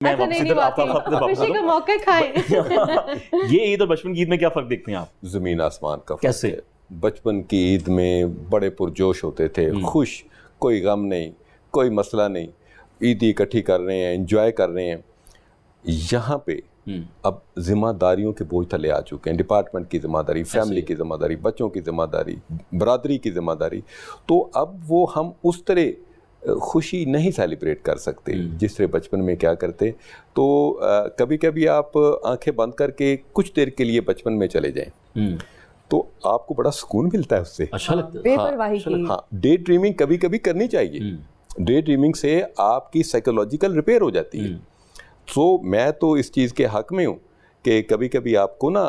मैं वापस इधर खुशी का मौका खाएं। ये ईद और बचपन की ईद में क्या फ़र्क देखते हैं आप? ज़मीन आसमान का फ़र्क कैसे? है। बचपन की ईद में बड़े पुरजोश होते थे, खुश, कोई गम नहीं, कोई मसला नहीं, ईद इकट्ठी कर रहे हैं, एंजॉय कर रहे हैं। यहाँ पे अब जिम्मेदारियों के बोझ थले आ चुके हैं, डिपार्टमेंट की जिम्मेदारी, फैमिली की जिम्मेदारी, बच्चों की जिम्मेदारी, बरादरी की जिम्मेदारी। तो अब वो हम उस तरह खुशी नहीं सेलिब्रेट कर सकते जिस तरह बचपन में क्या करते। तो कभी कभी आप आंखें बंद करके कुछ देर के लिए बचपन में चले जाएं तो आपको बड़ा सुकून मिलता है उससे। अच्छा लगता है। बेपरवाही की। हाँ, डे ड्रीमिंग कभी कभी करनी चाहिए। डे ड्रीमिंग से आपकी साइकोलॉजिकल रिपेयर हो जाती है। तो मैं तो इस चीज़ के हक में हूँ कि कभी कभी आपको ना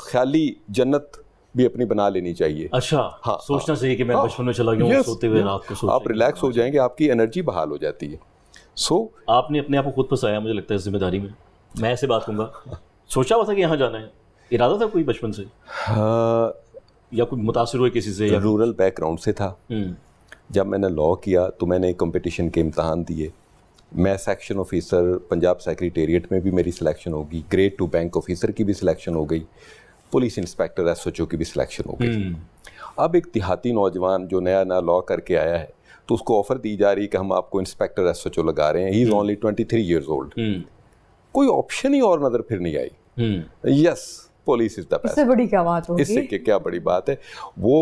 ख्याली जन्नत भी अपनी बना लेनी चाहिए। अच्छा, हाँ, सोचना चाहिए कि मैं बचपन में चला गया हूँ, सोते हुए रात को सोच आप रिलैक्स हो जाएंगे, आपकी एनर्जी बहाल हो जाती है। आपने अपने आप को खुद फंसाया मुझे लगता है इस जिम्मेदारी में। मैं ऐसे बात कहूँगा, सोचा हुआ था कि यहाँ जाना है, इरादा था कोई बचपन से या कोई मुतासिर हुए किसी से? रूरल बैकग्राउंड से था। जब मैंने लॉ किया तो मैंने कंपटीशन के इम्तहान दिए। मैं सेक्शन ऑफिसर पंजाब सेक्रेटेरिएट में भी मेरी सिलेक्शन हो गई, ग्रेड 2 बैंक ऑफिसर की भी सिलेक्शन हो गई, पुलिस इंस्पेक्टर SHO की भी सिलेक्शन हो गई। अब एक देहाती नौजवान जो नया नया लॉ करके आया है तो उसको ऑफ़र दी जा रही है कि हम आपको इंस्पेक्टर SHO लगा रहे हैं। He is only 23 years old. कोई ऑप्शन ही और नज़र फिर नहीं आई। Yes, police is the best. इससे बड़ी क्या बात होगी? इससे क्या बड़ी बात है। वो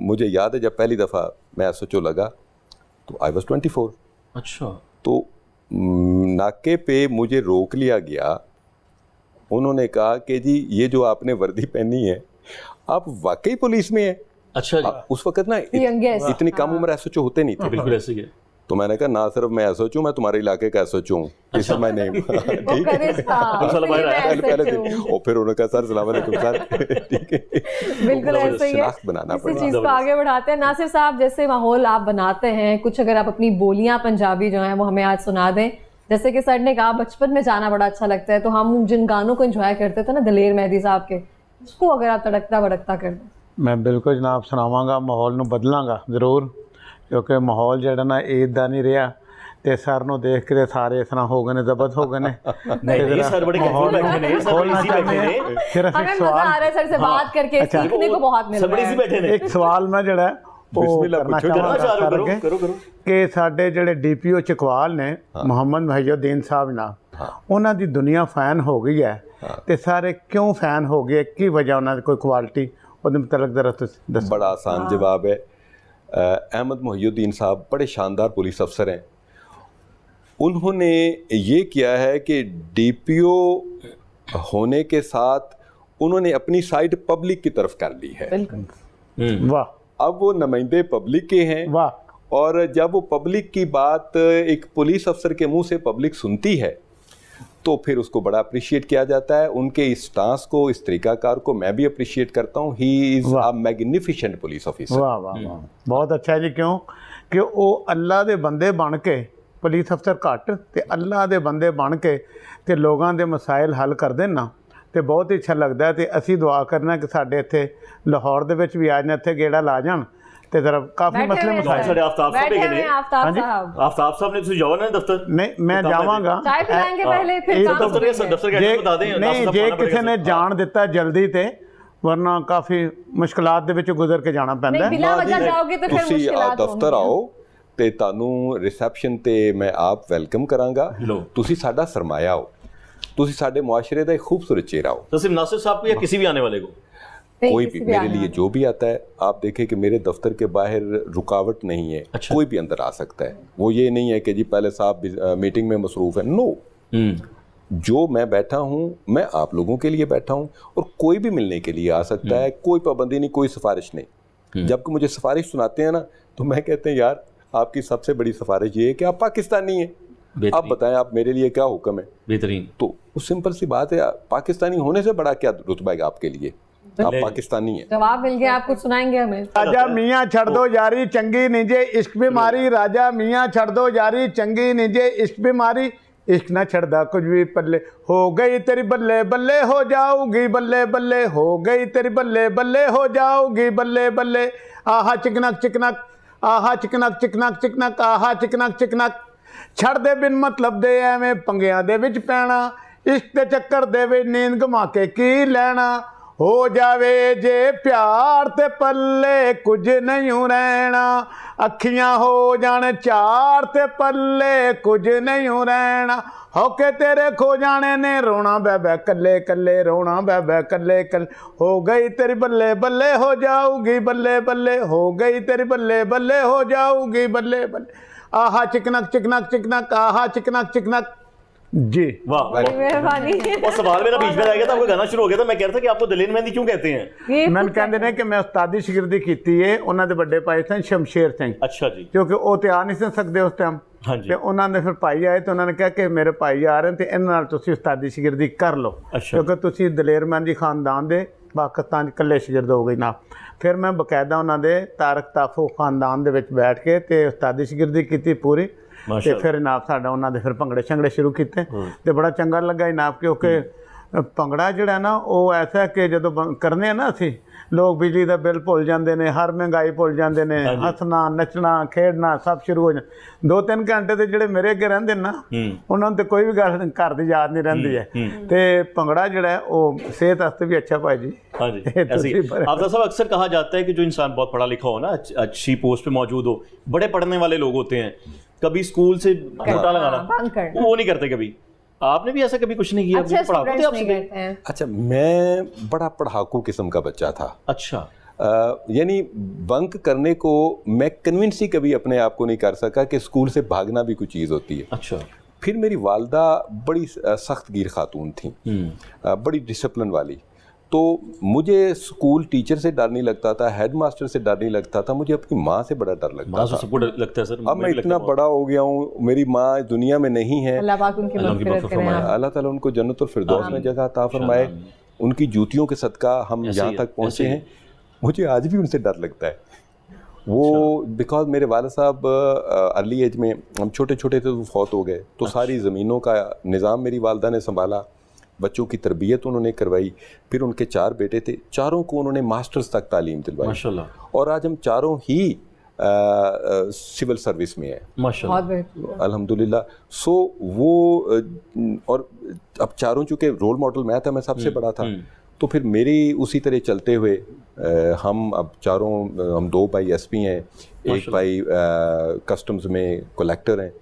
मुझे याद है जब पहली दफ़ा मैं SHO लगा तो आई वॉज 24। अच्छा। तो नाके पे मुझे रोक लिया गया। उन्होंने कहा कि जी ये जो आपने वर्दी पहनी है आप वाकई पुलिस में हैं। अच्छा। उस वक्त ना इतनी कम उम्र SHO होते नहीं थे। बिल्कुल ऐसे ही है। तो मैंने कहा ना सिर्फ मैं SHO मैं तुम्हारे इलाके का SHO हूँ। इस समय नहीं। ठीक है, पहले दिन। और फिर उन्होंने कहा सर सलाम अलैकुम सर। ठीक है, बिल्कुल ऐसे ही है। बनाना इसी चीज़ को आगे बढ़ाते हैं। नासिर साहब, जैसे माहौल आप बनाते हैं, कुछ अगर आप अपनी बोलियां पंजाबी जो हैं वो हमें आज सुना दें। जैसे कि सर ने कहा बचपन में जाना बड़ा अच्छा लगता है, तो हम जिन गानों को एंजॉय करते थे ना दलेर मेहदी साहब के, उसको अगर आप तड़कता भड़कता कर दें। मैं बिल्कुल जनाब सुनावांगा, माहौल ਨੂੰ ਬਦਲਾਂਗਾ ਜ਼ਰੂਰ, ਕਿਉਂਕਿ ਮਾਹੌਲ ਜਿਹੜਾ ਨਾ ईद ਦਾ नहीं रहा ਤੇ ਸਰ ਨੂੰ ਦੇਖ ਕੇ ਸਾਰੇ ਇਸ ਤਰ੍ਹਾਂ ਹੋ ਗਏ ਨੇ, ਜ਼ਬਤ ਹੋ ਗਏ ਨੇ। नहीं सर बड़े कंट्रोल बैठे ने, सर इजी बैठे ने। सिर्फ हमें एक मजा आ सवाल, रहा है सर से बात करके, सीखने को बहुत मिल सब रहा बड़े इजी है। बैठे ने। एक सवाल मैं ਜਿਹੜਾ ਉਹ ਕਰਨਾ ਚਾਹਾਂਗਾ करो ਕਿ ਸਾਡੇ ਜਿਹੜੇ DPO ਚਕਵਾਲ ਨੇ ਮੁਹੰਮਦ ਮਹੀਉਦੀਨ ਸਾਹਿਬ ਨਾਲ, ਉਹਨਾਂ ਦੀ ਦੁਨੀਆ ਫੈਨ ਹੋ ਗਈ ਹੈ ਤੇ ਸਾਰੇ ਕਿਉਂ ਫੈਨ ਹੋ ਗਏ, ਕੀ ਵਜ੍ਹਾ ਉਹਨਾਂ ਦੀ ਕੋਈ ਕੁਆਲਿਟੀ ਉਹਦੇ ਮੁਤਲਕ ਜ਼ਰਾ ਤੁਸੀਂ ਦੱਸੋ। बड़ा आसान जवाब है। अहमद मोहिउद्दीन साहब बड़े शानदार पुलिस अफसर हैं। उन्होंने ये किया है कि DPO होने के साथ उन्होंने अपनी साइड पब्लिक की तरफ कर ली है। वाह, अब वो नुमाइंदे पब्लिक के हैं। वाह। और जब वो पब्लिक की बात एक पुलिस अफसर के मुंह से पब्लिक सुनती है तो फिर उसको बड़ा अप्रिशिएट किया जाता है। उनके इस स्टांस को, इस तरीकाकार को मैं भी अप्रिशिएट करता हूँ। He is a magnificent police officer. वाह वाह वाह, बहुत अच्छा जी। क्यों कि वो अल्लाह दे बंदे बन के, पुलिस अफसर घट ते अल्लाह दे बंदे बन के ते लोगों के मसाइल हल कर देन ना, तो बहुत ही अच्छा लगता है। तो असी दुआ करना कि साढ़े इत्थे लाहौर दे विच भी आ जाए, इत्थे गेड़ा ला जान ते जरा काफ़ी मसले मसाइल। सर आफ्ताब साहब के ने, आफ्ताब साहब, आफ्ताब साहब ने तुझे जाओ ना दफ्तर। नहीं, मैं जावांगा, चाय पिलाएंगे पहले, फिर काम दफ्तर के जे बता दें। नहीं, जे किसी ने जान दिता जल्दी ते, वरना काफ़ी मुश्किलात दे विच गुजर के जाना पैंदा है। बिना वजह जाओगे तो फिर मुश्किलात दफ्तर आओ ਤੇ ਤੁਹਾਨੂੰ ਰਿਸੈਪਸ਼ਨ ਤੇ ਮੈਂ ਆਪ ਵੈਲਕਮ ਕਰਾਂਗਾ। ਤੁਸੀਂ ਸਾਡਾ ਸਰਮਾਇਆ ਹੋ, ਤੁਸੀਂ ਸਾਡੇ ਮੁਆਸ਼ਰੇ ਦਾ ਇੱਕ ਖੂਬਸੂਰਤ ਚਿਹਰਾ ਹੋ। तो सिर्फ नासिर साहब को या किसी भी आने वाले को? कोई भी, मेरे लिए जो भी आता है, आप देखें कि मेरे दफ्तर के बाहर रुकावट नहीं है। अच्छा। कोई भी अंदर आ सकता है। वो ये नहीं है कि जी पहले साहब मीटिंग में मसरूफ़ है। नो, जो मैं बैठा हूँ मैं आप लोगों के लिए बैठा हूँ और कोई भी मिलने के लिए आ सकता है। कोई पाबंदी नहीं, कोई सिफारिश नहीं। जबकि मुझे सिफारिश सुनाते हैं ना तो मैं कहते हैं यार आपकी सबसे बड़ी सिफारिश ये है कि आप पाकिस्तानी हैं। आप बताएं आप मेरे लिए क्या हुक्म है? बेहतरीन। तो सिंपल सी बात है, पाकिस्तानी होने से बड़ा क्या रुतबा है आपके लिए? आप पाकिस्तानी हैं। जवाब मिल गया, आप कुछ सुनाएंगे हमें? राजा मियाँ छड़ दो यारी चंगी निजे इश्क बीमारी, राजा मियाँ छड़ दो यारी चंगी निजे इश्क बीमारी, इश्क ना छड़दा कुछ भी पल्ले, हो गई तेरी बल्ले बल्ले हो जाऊगी बल्ले बल्ले, हो गई तेरी बल्ले बल्ले हो जाऊगी बल्ले बल्ले, आहा चिकनक चिकनक, आहा चिकनक चिकनक चिकनक, आहा चिकनक चिकनक, ਛੱਡ ਦੇ ਬਿਨ ਮਤਲਬ ਦੇ ਐਵੇਂ ਪੰਗਿਆਂ ਦੇ ਵਿੱਚ ਪੈਣਾ ਇਸ਼ਕ ਦੇ ਚੱਕਰ ਦੇ ਵਿੱਚ ਨੀਂਦ ਘੁਮਾ ਕੇ ਕੀ ਲੈਣਾ ਹੋ ਜਾਵੇ ਜੇ ਪਿਆਰ ਤੇ ਪੱਲੇ ਕੁਝ ਨਹੀਂ ਰਹਿਣਾ ਅੱਖੀਆਂ ਹੋ ਜਾਣ ਚਾਰ ਤੇ ਪੱਲੇ ਕੁਝ ਨਹੀਂ ਰਹਿਣਾ ਹੋ ਕੇ ਤੇਰੇ ਖੋ ਜਾਣੇ ਨੇ ਰੋਣਾ ਬੈ ਬੈ ਕੱਲੇ ਕੱਲੇ ਰੋਣਾ ਬੈ ਬੈ ਕੱਲੇ ਕੱਲੇ ਹੋ ਗਈ ਤੇਰੀ ਬੱਲੇ ਬੱਲੇ ਹੋ ਜਾਊਗੀ ਬੱਲੇ ਬੱਲੇ ਹੋ ਗਈ ਤੇਰੀ ਬੱਲੇ ਬੱਲੇ ਹੋ ਜਾਊਗੀ ਬੱਲੇ ਬੱਲੇ ਆਹਾ चिकनक चिकनक चिकनक आहा चिकनक चिकनक जी वाह बड़ी मेहरबानी और सवाल मेरा बीच में रह गया था, आपका गाना शुरू हो गया था, मैं कह रहा था कि आपको दलेर मेहंदी क्यों कहते हैं? ये ਮੈਨੂੰ ਕਹਿੰਦੇ ਨੇ ਕਿ ਮੈਂ ਉਸਤਾਦੀ ਸ਼ਾਗਿਰਦੀ ਕੀਤੀ ਹੈ ਉਹਨਾਂ ਦੇ ਵੱਡੇ ਭਾਈ ਸਨ ਸ਼ਮਸ਼ੇਰ ਸਿੰਘ अच्छा जी, ਕਿਉਂਕਿ ਉਹ ਤੇ ਆ ਨਹੀਂ ਸੀ ਸਕਦੇ ਉਸ ਟਾਈਮ हाँ जी, ਤੇ ਉਹਨਾਂ ਨੇ ਫਿਰ ਭਾਈ ਆਏ ਤੇ ਉਹਨਾਂ ਨੇ ਕਿਹਾ ਕਿ ਮੇਰੇ ਭਾਈ ਆ ਰਹੇ ਨੇ ਤੇ ਇਹਨਾਂ ਨਾਲ ਤੁਸੀਂ ਉਸਤਾਦੀ ਸ਼ਾਗਿਰਦੀ ਕਰ ਲਓ ਅੱਛਾ। ਕਿਉਂਕਿ ਤੁਸੀਂ ਦਲੇਰ ਮਹਿੰਦੀ ਖਾਨਦਾਨ ਦੇ ਪਾਕਿਸਤਾਨ 'ਚ ਇਕੱਲੇ ਸ਼ਾਗਿਰਦ ਹੋ ਗਏ ਨਾ ਫਿਰ ਮੈਂ ਬਕਾਇਦਾ ਉਹਨਾਂ ਦੇ ਤਾਰਕ ਤਾਫੂ ਖਾਨਦਾਨ ਦੇ ਵਿੱਚ ਬੈਠ ਕੇ ਤੇ ਉਸਤਾਦੀ ਸ਼ਾਗਿਰਦੀ ਕੀਤੀ ਪੂਰੀ ਤੇ माशाल्लाह। ਫਿਰ ਇਨਾਮ ਸਾਡਾ ਉਹਨਾਂ ਦੇ ਫਿਰ ਭੰਗੜੇ ਸ਼ੰਗੜੇ ਸ਼ੁਰੂ ਕੀਤੇ ਤੇ ਬੜਾ ਚੰਗਾ ਲੱਗਾ ਇਨਾਮ ਕਿਉਂਕਿ ਭੰਗੜਾ ਜਿਹੜਾ ਨਾ ਉਹ ਐਸਾ ਕਿ ਜਦੋਂ ਕਰਨੇ ਆ ਨਾ ਅਸੀਂ ਲੋਕ ਬਿਜਲੀ ਦਾ ਬਿੱਲ ਭੁੱਲ ਜਾਂਦੇ ਨੇ ਹਰ ਮਹਿੰਗਾਈ ਭੁੱਲ ਜਾਂਦੇ ਨੇ ਹੱਸਣਾ ਨੱਚਣਾ ਖੇਡਣਾ ਸਭ ਸ਼ੁਰੂ ਹੋ ਜਾਂਦਾ 2-3 ਘੰਟੇ ਤੇ ਜਿਹੜੇ ਮੇਰੇ ਅੱਗੇ ਰਹਿੰਦੇ ਨੇ ਨਾ ਉਹਨਾਂ ਨੂੰ ਤੇ ਕੋਈ ਵੀ ਗੱਲ ਘਰ ਦੀ ਯਾਦ ਨਹੀਂ ਰਹਿੰਦੀ ਹੈ ਤੇ ਭੰਗੜਾ ਜਿਹੜਾ ਹੈ ਉਹ ਸਿਹਤ ਵਾਸਤੇ ਵੀ ਅੱਛਾ ਭਾਈ जी हाँ जी, ऐसे ही आफ्ताब साहब अक्सर कहा जाता है कि जो इंसान बहुत पढ़ा लिखा हो ना, अच्छी पोस्ट पे मौजूद हो, बड़े पढ़ने वाले लोग होते हैं, कभी स्कूल से घूटा लगाना बंक करना। वो नहीं करते कभी। आपने भी ऐसा कभी कुछ नहीं किया? अच्छे पढ़ाते थे स्टूडेंट्स आपसे? नहीं करते हैं। अच्छा, मैं बड़ा पढ़ाकू किस्म का बच्चा था। अच्छा, यानी बंक करने को मैं कन्विंस ही कभी अपने आप को नहीं कर सका कि स्कूल से भागना भी कोई चीज़ होती है। अच्छा, फिर मेरी वालदा बड़ी सख्त गिर खातून थी, बड़ी डिसिप्लिन वाली, तो मुझे स्कूल टीचर से डर नहीं लगता था, हेड मास्टर से डर नहीं लगता था, मुझे अपनी माँ से बड़ा डर लगता माँ से था। सबको डर लगता है सर। अब मैं इतना बड़ा हो गया हूँ, मेरी माँ दुनिया में नहीं है, अल्लाह पाक उनकी मग़फ़िरत करे। अल्लाह ताला उनको जन्नतुल फिरदौस में जगह अता फरमाए। उनकी जूतियों के सदका हम यहाँ तक पहुँचे हैं। मुझे आज भी उनसे डर लगता है वो, बिकॉज मेरे वालिद साहब अर्ली एज में, हम छोटे छोटे थे तो फौत हो गए, तो सारी ज़मीनों का निज़ाम मेरी वालदा ने संभाला, बच्चों की तरबियत उन्होंने करवाई, फिर उनके 4 बेटे थे, चारों को उन्होंने मास्टर्स तक तालीम दिलवाई माशाल्लाह। और आज हम चारों ही सिविल सर्विस में है माशाल्लाह, बहुत बेहतरीन। अल्हम्दुलिल्लाह। सो वो और अब चारों चूँकि रोल मॉडल मैं था, मैं सबसे बड़ा था, तो फिर मेरी उसी तरह चलते हुए हम अब चारों, हम 2 भाई एसपी हैं, एक भाई कस्टम्स में कलेक्टर हैं,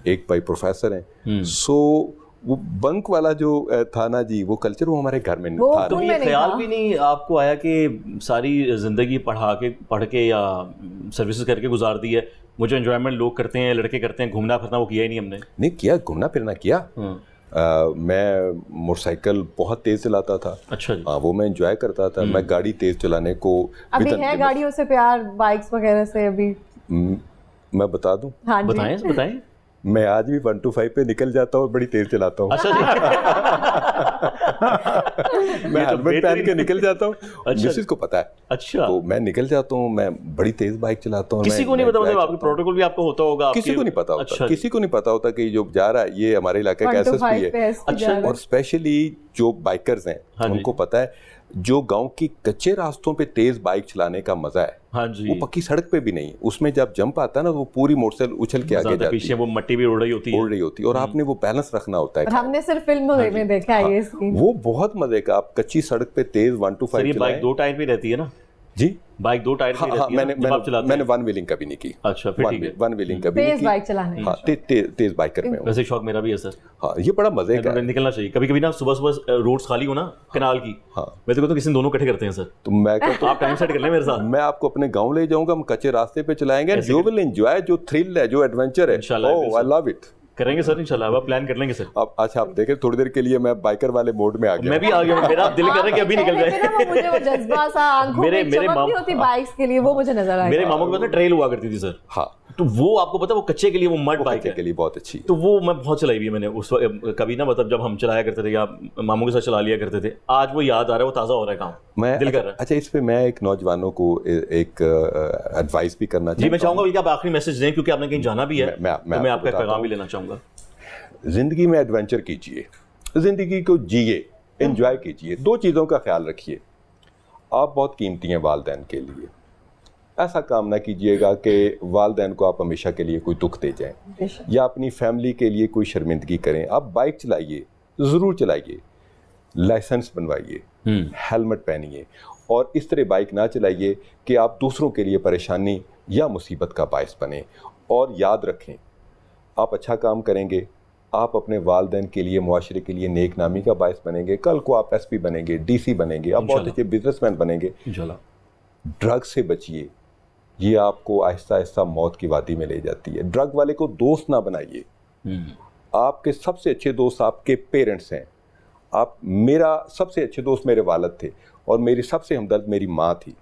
एक भाई प्रोफेसर हैं। सो वो बंक वाला जो था ना जी, वो कल्चर वो हमारे घर में वो था। तो उनमें ये नहीं ख्याल था। भी नहीं आपको आया कि सारी ज़िंदगी पढ़ के या सर्विसेज करके गुजार दी है, मुझे एंजॉयमेंट लोग करते हैं, लड़के करते हैं, घूमना फिरना वो किया ही नहीं हमने। नहीं किया, घूमना फिरना किया। मैं मोटरसाइकिल बहुत तेज़ चलाता था। अच्छा जी, हाँ, वो मैं एंजॉय करता था। मैं गाड़ी तेज़ चलाने को अभी with a है limit- गाड़ियों से प्यार, बाइक्स वगैरह से अभी? मैं बता दूं, हाँ जी। बताएं बताएं। मैं आज भी 125 पे निकल जाता हूँ, बड़ी तेज चलाता हूँ। अच्छा जी, मैं ये तो हेलमेट पहन के बेहतरीन। निकल जाता हूँ, अच्छा। मिसिस को पता है, अच्छा, तो मैं निकल जाता हूँ, मैं बड़ी तेज बाइक चलाता हूँ। किसी को नहीं पता, मतलब आपकी प्रोटोकॉल भी आपको होता होगा? किसी को नहीं पता होता, अच्छा, किसी को नहीं पता होता कि जो जा रहा है ये हमारे इलाके का 125 एसएसपी पे है। SSP अच्छा, जा रहा है। और स्पेशली जो बाइकर्स हैं हाँ जी। उनको पता है जो गांव की कच्चे रास्तों पे तेज बाइक चलाने का मजा है, हाँ जी, वो पक्की सड़क पे भी नहीं। उसमें जब जंप आता है ना, तो वो पूरी मोटरसाइकिल उछल के आगे ज़्यादा जाती पीछे है, वो मट्टी भी उड़ रही होती है। उड़ रही होती है, और आपने वो बैलेंस रखना होता और है। हमने सिर्फ फिल्मों में देखा है ये सीन। वो बहुत मजे का, आप कच्ची सड़क पे तेज 125 सर ये बाइक चलाएं। 2 टायर पे रहती है ना? जी बाइक 2 टायर पे हाँ, रहती है ना, जब आप चलाते मैंने हैं? वन व्हीलिंग कभी नहीं की। अच्छा, फिर ठीक है। वन व्हीलिंग कभी नहीं तेज की। बाइक चलाने हाँ, तेज बाइकर में हूँ। वैसे शौक मेरा भी है सर, हाँ, ये बड़ा मजे का है। निकलना चाहिए कभी कभी ना। सुबह सुबह रोड्स खाली हो ना कनाल की, हाँ। मैं तो कहता हूं किसी दिन दोनों इकट्ठे करते हैं सर। तो मैं कहता आप टाइम सेट कर लें मेरे साथ। हूँ, मैं आपको अपने गांव ले जाऊंगा, हम कच्चे रास्ते पे चलाएंगे, जो विल एंजॉय, जो थ्रिल है, जो एडवेंचर है, इंशाल्लाह, ओह आई लव इट। करेंगे सर इंशाल्लाह, अब प्लान कर लेंगे सर। अब अच्छा, आप देखें, थोड़ी देर के लिए मैं बाइकर वाले मोड में आ गया। मैं भी आ गया हूं, मेरा दिल कर रहा है कि अभी निकल लेकिन ना जाए। वो मुझे वो जज्बा सा आंखों मेरे- में मेरे चमक माम- नहीं होती बाइक्स के लिए, वो मुझे नजर आया। मेरे मामू के पास ना ट्रेल हुआ करती थी सर, हाँ, तो वो आपको पता है वो कच्चे के लिए वो मड बाइक बच्चे है, के लिए बहुत अच्छी। तो वो मैं बहुत चलाई भी है मैंने उस वक्त। कभी ना मतलब जब हम चलाया करते थे या मामू के साथ चला लिया करते थे, आज वो याद आ रहा है, वो ताज़ा हो रहा है काम, मैं दिल कर रहा है। अच्छा, इस पे मैं एक नौजवानों को एक एडवाइस भी करना जी, मैं चाहता हूँ। चाहूंगा कि आप आखिरी मैसेज दें, क्योंकि आपने कहीं जाना भी है, मैं तो मैं आपको आपका बताता पैगाम हूँ। भी लेना चाहूंगा। जिंदगी में एडवेंचर कीजिए, जिंदगी को जिए, एंजॉय कीजिए। 2 चीज़ों का ख्याल रखिए, आप बहुत कीमती हैं वालिदैन के लिए। ऐसा काम ना कीजिएगा कि वालिदैन को आप हमेशा के लिए कोई दुख दे जाएं या अपनी फैमिली के लिए कोई शर्मिंदगी करें। आप बाइक चलाइए, ज़रूर चलाइए, लाइसेंस बनवाइए, हेलमेट पहनिए, और इस तरह बाइक ना चलाइए कि आप दूसरों के लिए परेशानी या मुसीबत का बायस बने। और याद रखें, आप अच्छा काम करेंगे, आप अपने वालिदैन के लिए, मुआशरे के लिए नेक नामी का बायस बनेंगे। कल को आप SP बनेंगे, DC बनेंगे, आप बहुत अच्छे बिजनेसमैन बनेंगे। ड्रग से बचिए, ये आपको आहिस्ता आहिस्ता मौत की वादी में ले जाती है। ड्रग वाले को दोस्त ना बनाइए। आपके सबसे अच्छे दोस्त आपके पेरेंट्स हैं। मेरा सबसे अच्छे दोस्त मेरे वालिद थे और मेरी सबसे हमदर्द मेरी माँ थी।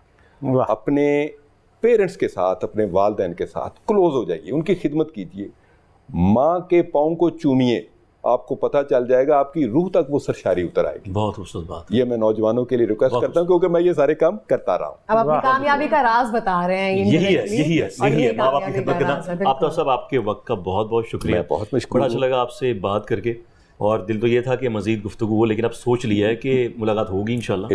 अपने पेरेंट्स के साथ, अपने वालिदैन के साथ क्लोज हो जाइए, उनकी खिदमत कीजिए, माँ के पाँव को चूमिए, आपको पता चल जाएगा, आपकी रूह तक वो सरशारी उतर आएगी। बहुत खूबसूरत बात। ये मैं नौजवानों के लिए रिक्वेस्ट करता हूँ, क्योंकि मैं ये सारे काम करता रहा हूँ। अब अपनी कामयाबी का राज बता रहे हैं। यही है माँ बाप की खिदमत करना। आप तो सब आपके वक्त का बहुत बहुत शुक्रिया। मैं बहुत मशकूर बड़ा अच्छा लगा आपसे बात करके, और दिल तो ये था कि मजीद गुफ्तगू हो, लेकिन अब सोच लिया है कि मुलाकात होगी इंशाल्लाह,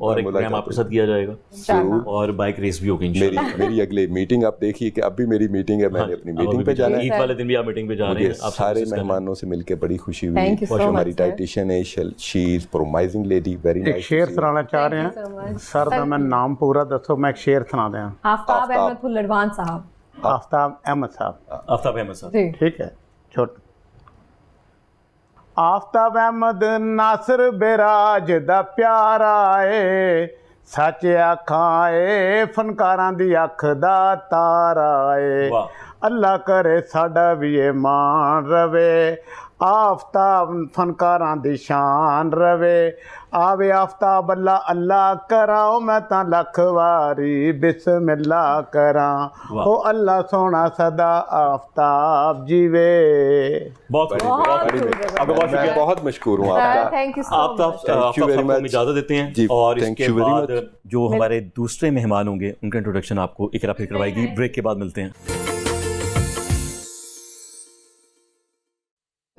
और एक प्रोग्राम आपके साथ किया जाएगा और बाइक रेस भी होगी इंशाल्लाह। मेरी अगली मीटिंग आप देखिए कि अभी मेरी मीटिंग है, मैंने अपनी मीटिंग पे जाना है। ईद वाले दिन भी आप मीटिंग पे जा रहे हैं। आप सारे मेहमानों से मिलकर बड़ी खुशी हुई। हमारी डाइटिशियन है, she is promising lady, very nice. एक शेर सुनाना चाह रहे हैं सर दा, मैं नाम पूरा दसो, मैं एक शेर सुना दें। आफ्ताब अहमद फुल्लरवान साहब। आफ्ताब अहमद साहब। आफ्ताब अहमद साहब, ठीक है। छोटा आफ्ताब अहमद नासिर बेराज दा प्यारा ए, सच अखां ए फनकारां दी अख दा तारा ए। अल्लाह करे साडा भी ये मान रवे, आफ्ताब फनकारां दी शान रवे। आवे आफ्ताब अल्लाह अल्लाह कराओ, मैं तां लख वारी बिस्मिल्लाह करां। ओ अल्लाह सोना सदा आफ्ताब जीवे। मैं बहुत मशकूर हूँ आपका। थैंक यू आप हमें इजाज़त देते हैं, और इसके बाद जो हमारे दूसरे मेहमान होंगे उनका इंट्रोडक्शन आपको इकरा फिर करवाएगी। ब्रेक के बाद मिलते हैं।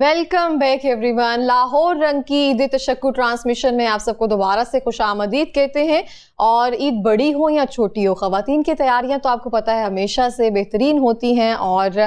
Welcome back everyone. लाहौर रंग की ईद तशक्कुर ट्रांसमिशन में आप सबको दोबारा से खुशामदीद कहते हैं। और ईद बड़ी हो या छोटी हो, ख़वातीन की तैयारियां तो आपको पता है हमेशा से बेहतरीन होती हैं। और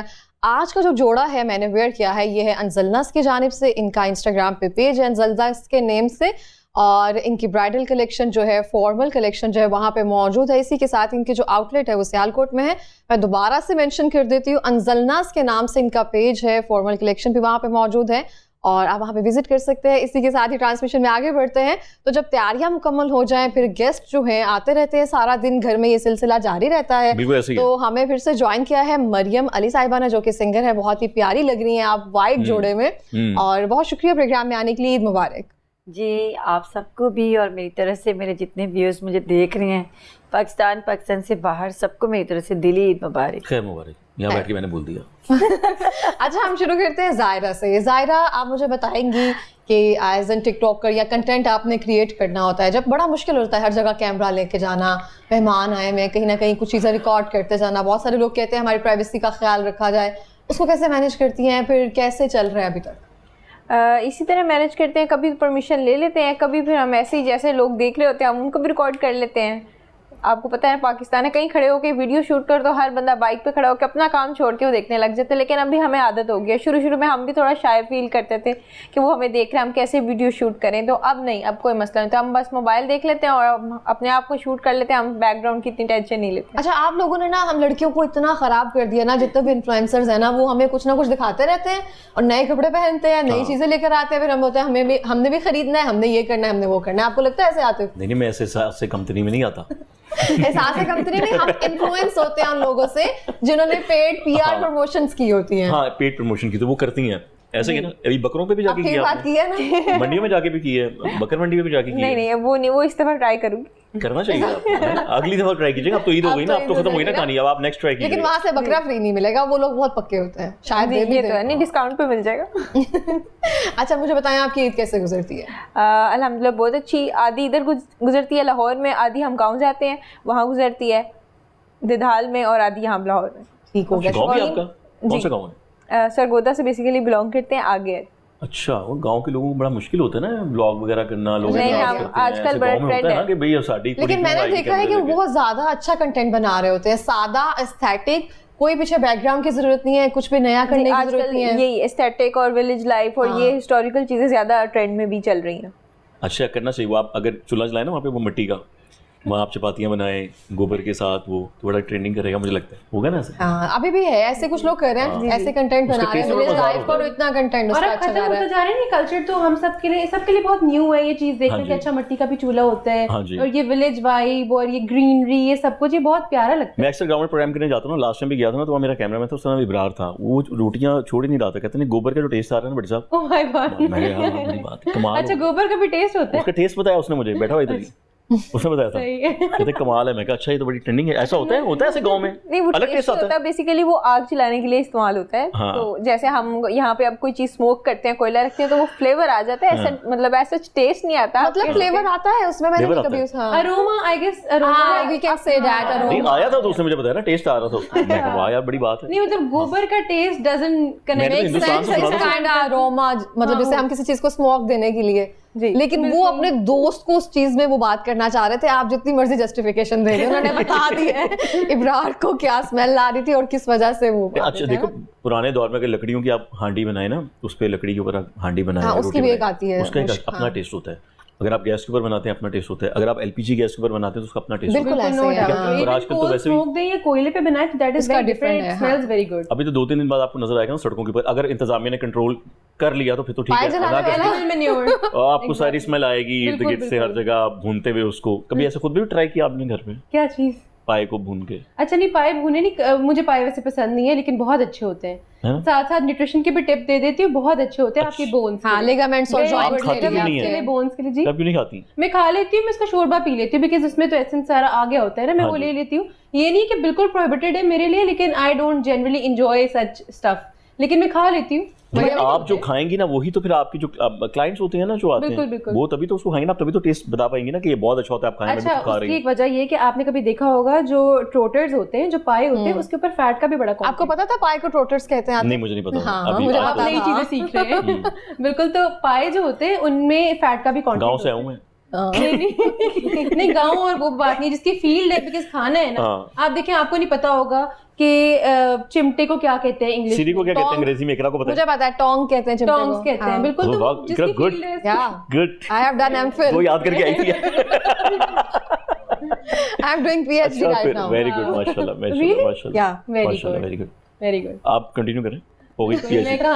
आज का जो जोड़ा है मैंने वेयर किया है, ये है अंजलनस की जानिब से। इनका इंस्टाग्राम पे पेज है अंजलनस के नेम से, और इनकी ब्राइडल कलेक्शन जो है, फॉर्मल कलेक्शन जो है वहाँ पे मौजूद है। इसी के साथ इनके जो आउटलेट है वो सियालकोट में है। मैं दोबारा से मेंशन कर देती हूँ, अंजलनास के नाम से इनका पेज है, फॉर्मल कलेक्शन भी वहाँ पे मौजूद है और आप वहाँ पे विजिट कर सकते हैं। इसी के साथ ही ट्रांसमिशन में आगे बढ़ते हैं। तो जब तैयारियां मुकम्मल हो जाएं, फिर गेस्ट जो हैं आते रहते हैं, सारा दिन घर में ये सिलसिला जारी रहता है। तो हमें फिर से ज्वाइन किया है मरियम अली साहिबा ने, जो कि सिंगर है, बहुत ही प्यारी लग रही हैं आप वाइट जोड़े में। और बहुत शुक्रिया प्रोग्राम में आने के लिए, ईद मुबारक जी आप सबको भी, और मेरी तरफ से मेरे जितने व्यूअर्स मुझे देख रहे हैं पाकिस्तान से बाहर, सबको मेरी तरफ से दिली ईद मुबारक। खैर मुबारक, यहाँ बैठ के मैंने बोल दिया। अच्छा, हम शुरू करते हैं ज़ायरा से। ज़ायरा, आप मुझे बताएंगी कि एज एन टिकटॉकर या कंटेंट आपने क्रिएट करना होता है, जब बड़ा मुश्किल होता है हर जगह कैमरा लेके जाना, मेहमान आए में कहीं ना कहीं कुछ चीज़ें रिकॉर्ड करते जाना, बहुत सारे लोग कहते हैं हमारी प्राइवेसी का ख्याल रखा जाए, उसको कैसे मैनेज करती हैं, फिर कैसे चल रहा है अभी तक? इसी तरह मैनेज करते हैं। कभी परमिशन ले लेते हैं, कभी फिर हम ऐसे ही जैसे लोग देख रहे होते हैं हम उनको भी रिकॉर्ड कर लेते हैं। आपको पता है पाकिस्तान है, कहीं खड़े होकर वीडियो शूट कर तो हर बंदा बाइक पे खड़ा होकर अपना काम छोड़ के वो देखने लग जाते हैं। लेकिन अभी हमें आदत हो गई है। शुरू में हम भी थोड़ा शाय फील करते थे कि वो हमें देख रहे हैं, हम कैसे वीडियो शूट करें। तो अब नहीं, अब कोई मसला नहीं, तो हम बस मोबाइल देख लेते हैं और अपने आप को शूट कर लेते हैं। हम बैकग्राउंड की इतनी टेंशन नहीं लेते। अच्छा, आप लोगों ने ना हम लड़कियों को इतना ख़राब कर दिया ना, जितने भी इन्फ्लुएंसर्स हैं ना, वो हमें कुछ ना कुछ दिखाते रहते हैं और नए कपड़े पहनते हैं, नई चीज़ें लेकर आते हैं, फिर हम बोलते हैं हमने भी खरीदना है, हमने ये करना है, हमने वो करना है। आपको लगता है ऐसे आते? नहीं, मैं ऐसे कंपनी में नहीं आता। एहसास कंपनी में हम इन्फ्लुएंस होते हैं उन लोगों से जिन्होंने पेड पीआर प्रमोशंस की होती हैं। हाँ, पेड प्रमोशन की तो वो करती हैं। ऐसे ही ना, अभी बकरों पे भी जाके किया, बात की है ना, मंडियों में जाके भी की है, बकर मंडी में भी जाके की है। नहीं, वो नहीं, वो इस दफा ट्राई करूंगी। करना चाहिए आपको, अगली दफा ट्राई कीजिएगा। अब तो ईद हो गई ना, अब तो खत्म हो गई ना कहानी, अब आप नेक्स्ट ट्राई कीजिए। लेकिन वहां से बकरा फ्री नहीं मिलेगा, वो लोग बहुत पक्के होते हैं, शायद ये तो है नहीं, डिस्काउंट पे मिल जाएगा। अच्छा, मुझे बताएं आपकी ईद कैसे गुजरती है? अल्हम्दुलिल्लाह बहुत अच्छी। आधी इधर गुजरती है लाहौर में, आधी हम गाँव जाते हैं वहाँ गुजरती है दिधाल में, और आधी यहाँ लाहौर में। ठीक हो गया। गाँव भी आपका कौन सा गाँव है? सरगोदा से बेसिकली बिलोंग करते हैं, आगे है। अच्छा, और गांव के लोगों को बड़ा मुश्किल होता है ना ब्लॉग वगैरह करना, लोग नहीं, इतना हम करते हैं, आजकल ऐसे बड़ा गाँव में होता trend है ना है। कि भैया साड़ी कुड़ी लेकिन मैंने क्यों देखा है आएगी कि वो कैमरे बहुत ज्यादा अच्छा कंटेंट बना रहे होते हैं, सादा एस्थेटिक, कोई पीछे बैकग्राउंड की जरूरत नहीं है, कुछ भी नया करने की जरूरत आजकल नहीं है। यही एस्थेटिक और विलेज लाइफ और ये हिस्टोरिकल चीजें ज्यादा ट्रेंड में भी चल रही हैं। अच्छा करना चाहिए वो। आप अगर चूल्हा जलाए ना वहाँ पे वो मिट्टी का, वहाँ आप चपातियाँ बनाए गोबर के साथ, वो थोड़ा ट्रेंडिंग करेगा मुझे लगता है, होगा ना ऐसे? हाँ, अभी भी है ऐसे कुछ लोग कर रहे हैं, ऐसे कंटेंट बना रहे हैं, taste में विलेज बाजार लाइफ होता पर है। इतना कंटेंट और उसका अब अच्छा खत्म जा रहा होता है। जा रहा है ये कल्चर, तो हम सबके लिए बहुत न्यू है ये चीज देखना हाँ कि जी। अच्छा मट्टी का भी चूल्हा होता है, हाँ जी। और ये विलेज वाइब और ये ग्रीनरी, ये सब कुछ ये बहुत प्यारा लगता मैं अक्सर गाँव में प्रोग्राम करने जाता हूँ, लास्ट टाइम भी गया था ना, तो वहाँ मेरा कैमरामैन था, उसका नाम इब्रार था, वो रोटियाँ छोड़ ही नहीं रहा था, कहते नहीं गोबर का जो टेस्ट आ रहा है ना बड़ी साहब, है। ओह माय गॉड, मैं यार बड़ी बात है, कमाल अच्छा हो। गोबर का भी टेस्ट होता है, उसका टेस्ट बताया उसने मुझे, बैठा हुआ इधर ही, उसने बताया था, सही है। कहते कमाल है। मैं कहा अच्छा ये तो बड़ी ट्रेंडिंग है, ऐसा होता है ऐसे गाँव में, नहीं, वो अलग टेस्ट टेस्ट आता होता है। है बेसिकली, वो आग जलाने के लिए इस्तेमाल होता है। हाँ। तो जैसे हम यहाँ पे अब कोई चीज स्मोक करते हैं, कोयला रखते हैं, तो वो फ्लेवर आ जाता है, ऐसा मतलब ऐसा टेस्ट नहीं आता। मतलब फ्लेवर आता है उसमें, मैंने Flavor नहीं कभी आता है। हाँ अरोमा, आई गेस हाँ, aroma, we can say that, नहीं aroma। आया था तो उसने मुझे बताया ना टेस्ट आ रहा था, मैं कहा वाह यार बड़ी बात है। नहीं मतलब गोबर का टेस्ट डजंट मैंने तो कनेक्ट हिंदुस्तान से सुना था। काइंड अरोमा, मतलब जैसे हम किसी चीज को स्मोक देने के लिए, जी, लेकिन वो अपने दोस्त को उस चीज में वो बात करना चाह रहे थे, आप जितनी मर्जी जस्टिफिकेशन दे दे, उन्होंने बता दी है इब्रार को क्या स्मेल आ रही थी और किस वजह से वो अच्छा देखो पुराने दौर में अगर लकड़ियों की आप हांडी बनाए ना, उस पे लकड़ी के ऊपर आप हांडी बनाए, हाँ, रोटी उसकी भी एक बनाए, आती है उसका एक मुश्क, अपना हाँ। टेस्ट होता है। अगर आप गैस के ऊपर बनाते हैं अपना टेस्ट होता है, अगर आप एलपीजी गैस के ऊपर बनाते हैं तो उसका अपना टेस्ट होता बिल्कुल है। ऐसे नो ही है, हाँ। और डाउट, आजकल तो वैसे भी- स्मोक दें या कोयले पे बनाए तो दैट इज उसका वेरी different डिफरेंट, है, स्मेल्स हाँ। Very good. अभी तो 2-3 दिन बाद आपको नजर आएगा ना सड़कों के ऊपर, अगर इंतजामिया ने कंट्रोल कर लिया तो फिर तो ठीक पाए है, जलाने अगर वाला। एनिमल मैन्योर, और आपको सारी स्मेल आएगी इर्द बिल्कुल, गिर्द से हर जगह, आप भूनते हुए उसको। कभी ऐसे खुद भी ट्राई किया आपने घर में क्या चीज? पाए को भून के? अच्छा नहीं, पाए भुने नहीं, मुझे पाए वैसे पसंद नहीं है, लेकिन बहुत अच्छे होते हैं। है ना? साथ साथ न्यूट्रिशन के भी टिप दे देती हूँ, बहुत अच्छे होते हैं आपकी बोन्स हाँ, लिगामेंट्स और Very जॉइंट्स good, खाती के भी लिए नहीं है। के लिए बोन्स के लिए जी। आप क्यों नहीं खाती? मैं खा लेती हूँ, मैं इसका शोरबा पी लेती हूँ, बिकॉज इसमें तो एसेंस सारा आ गया होता है ना, मैं हाँ वो जी। ले लेती हूँ। ये नहीं कि बिल्कुल प्रोहिबिटेड है मेरे लिए, लेकिन I don't generally enjoy such stuff, लेकिन मैं खा लेती हूँ। लेकिन आप जो खाएंगी ना वही तो फिर आपकी जो क्लाइंट्स होते हैं ना जो आते बिल्कुल, हैं बिल्कुल। वो तभी तो उसको खाएंगे ना, तभी तो टेस्ट बता पाएंगे ना कि ये बहुत अच्छा होता है, आप खाएं, मैं अच्छा, भी तो खा रही उसकी हूँ। एक वजह ये है कि आपने कभी देखा होगा जो ट्रोटर्स होते हैं, जो पाए होते हैं, उसके ऊपर फैट का भी बड़ा content आपको पता था पाए को ट्रोटर्स कहते हैं? नहीं मुझे नहीं पता, हाँ, अभी मुझे आज आप पता तो नई था। चीजें सीख रहे हैं। बिल्कुल, तो पाए जो होते हैं उनमें फैट का भी कंटेंट गाँव से आऊँ मैं। नहीं गांव और वो बात नहीं, जिसकी फील्ड है, बिकॉज खाना है ना। हाँ। आप देखें, आपको नहीं पता होगा कि चिमटे को क्या कहते हैं इंग्लिश सीरी को क्या कहते हैं टोंग। अंग्रेजी में, एकरा को पता मुझे है? पता है, टोंग कहते हैं चिमटे टोंग्स को। कहते हैं, हाँ। बिल्कुल। Oh, तो wow, जिसकी good. फील्ड है, Yeah, good, I have done MPhil. वो याद करके आई थी। I'm doing PhD अच्छा right फिर now. वेरी गुड, माशाल्लाह Really? माशाल्लाह Yeah, very माशाल्लाह, good. Very good. Very good. आप कंटिन्यू करें, हो गई मैंने PhD। कहा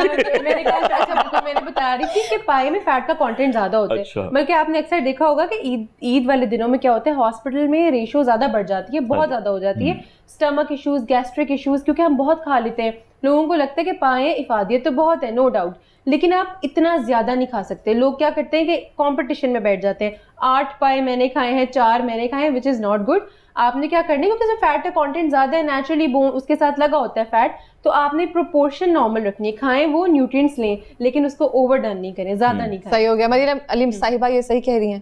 अच्छा, मैंने बता रही थी कि पाए में फैट का कंटेंट ज्यादा होता है। अच्छा। बल्कि आपने अक्सर देखा होगा कि ईद वाले दिनों में क्या होता है, हॉस्पिटल में रेशियो ज्यादा बढ़ जाती है, बहुत ज्यादा हो जाती है, स्टमक इश्यूज, गैस्ट्रिक इश्यूज, क्योंकि हम बहुत खा लेते हैं। लोगों को लगता है कि पाए इफादियत तो बहुत है, नो डाउट, लेकिन आप इतना ज्यादा नहीं खा सकते। लोग क्या करते हैं कि कंपटीशन में बैठ जाते हैं, 8 पाए मैंने खाए हैं, 4 मैंने खाए हैं, विच इज नॉट गुड। आपने क्या करना है, क्योंकि उसमें फैट का कंटेंट ज्यादा है, नेचुरली बोन उसके साथ लगा होता है फैट, तो आपने प्रोपोर्शन नॉर्मल रखनी है। खाएं वो न्यूट्रिएंट्स लें, लेकिन उसको ओवर डन नहीं करें, ज्यादा नहीं खाएं। सही हो गया। मरीम अलीम साहिबा ये सही कह रही हैं।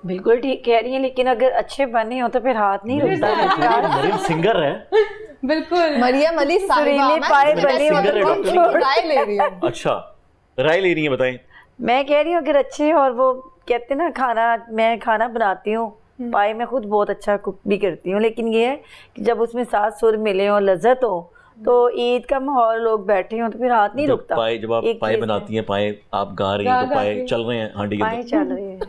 बिल्कुल ठीक कह रही हैं, लेकिन अगर अच्छे बने हो तो फिर हाथ नहीं रुकता। मरीम सिंगर है। बिल्कुल। मरियम अली साहिबा, सुरीले मैं पाए मैं बने हो तो सिंगर तुम की छोड़। राय ले रही हूँ। अच्छा राय ले रही है, बताएं। मैं कह रही हूँ अगर अच्छे और वो कहते हैं ना, खाना मैं खाना बनाती हूँ, पाए मैं खुद बहुत अच्छा कुक भी करती हूँ, लेकिन ये है कि जब उसमें साथ सुर मिले और लज्जत हो, तो ईद का माहौल, लोग बैठे हो, तो फिर हाथ नहीं रुकता। जब आप एक पाए चीज़ है। बनाती हैं, पाए आप गा रही हैं, तो पाए चल रहे हैं हांडी के पाए अंदर। चल रहे हैं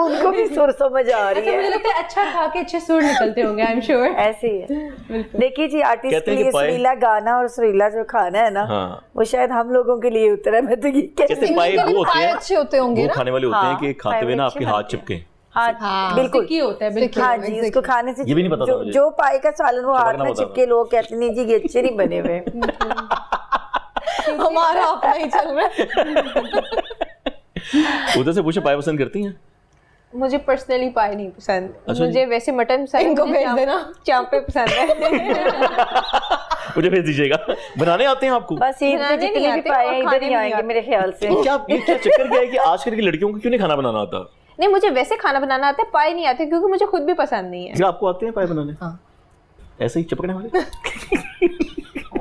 उनको भी सुर समझ आ रही अच्छा, मुझे है, लगता है अच्छा खा के अच्छे सुर निकलते होंगे, आई एम श्योर। ऐसे ही है। देखिए जी, आर्टिस्ट कहते के हैं कि लिए पाए- सुरीला गाना और सुरीला जो खाना है ना, हाँ। वो शायद हम लोगों के लिए उतरा है। मैं तो ये कहती कहते हूँ। पाए वो होते पाए हैं, अच्छे होते होंगे वो ना। खाने वाले होते हैं हाँ, कि खाते हुए ना पाए आपके अच्छे हाथ बनते हैं। चिपके। हाँ बिल्कुल, की होता है, बिल्कुल। हाँ जी, उसको खाने से ये भी नहीं पता था जो, मुझे। जो पाए का सालन वो हाथ चिपकना में होता था। चिपके, लोग कहते नहीं जी ये अच्छे नहीं बने हुए। हमारा अपना ही चल रहा है। उधर से पूछे पाए पसंद करती हैं? मुझे पर्सनली पाए नहीं पसंद, अच्छा मुझे वैसे मटन पसंद है, इनको मुझे भेज देना। चांपे पसंद है। मुझे भेज दीजिएगा। बनाने आते हैं आपको? बस ईद में बनाने जितने नहीं भी आते पाए और हैं इधर खाने ही भी आएंगे नहीं मेरे ख्याल से। ये क्या चक्कर क्या है कि आजकल की लड़कियों को क्यों नहीं खाना बनाना आता? नहीं, मुझे वैसे खाना बनाना आता है, पाए नहीं आते, क्योंकि मुझे खुद भी पसंद नहीं है। क्या आपको आते हैं पाए बनाने? हाँ। ऐसे ही चिपकने वाले?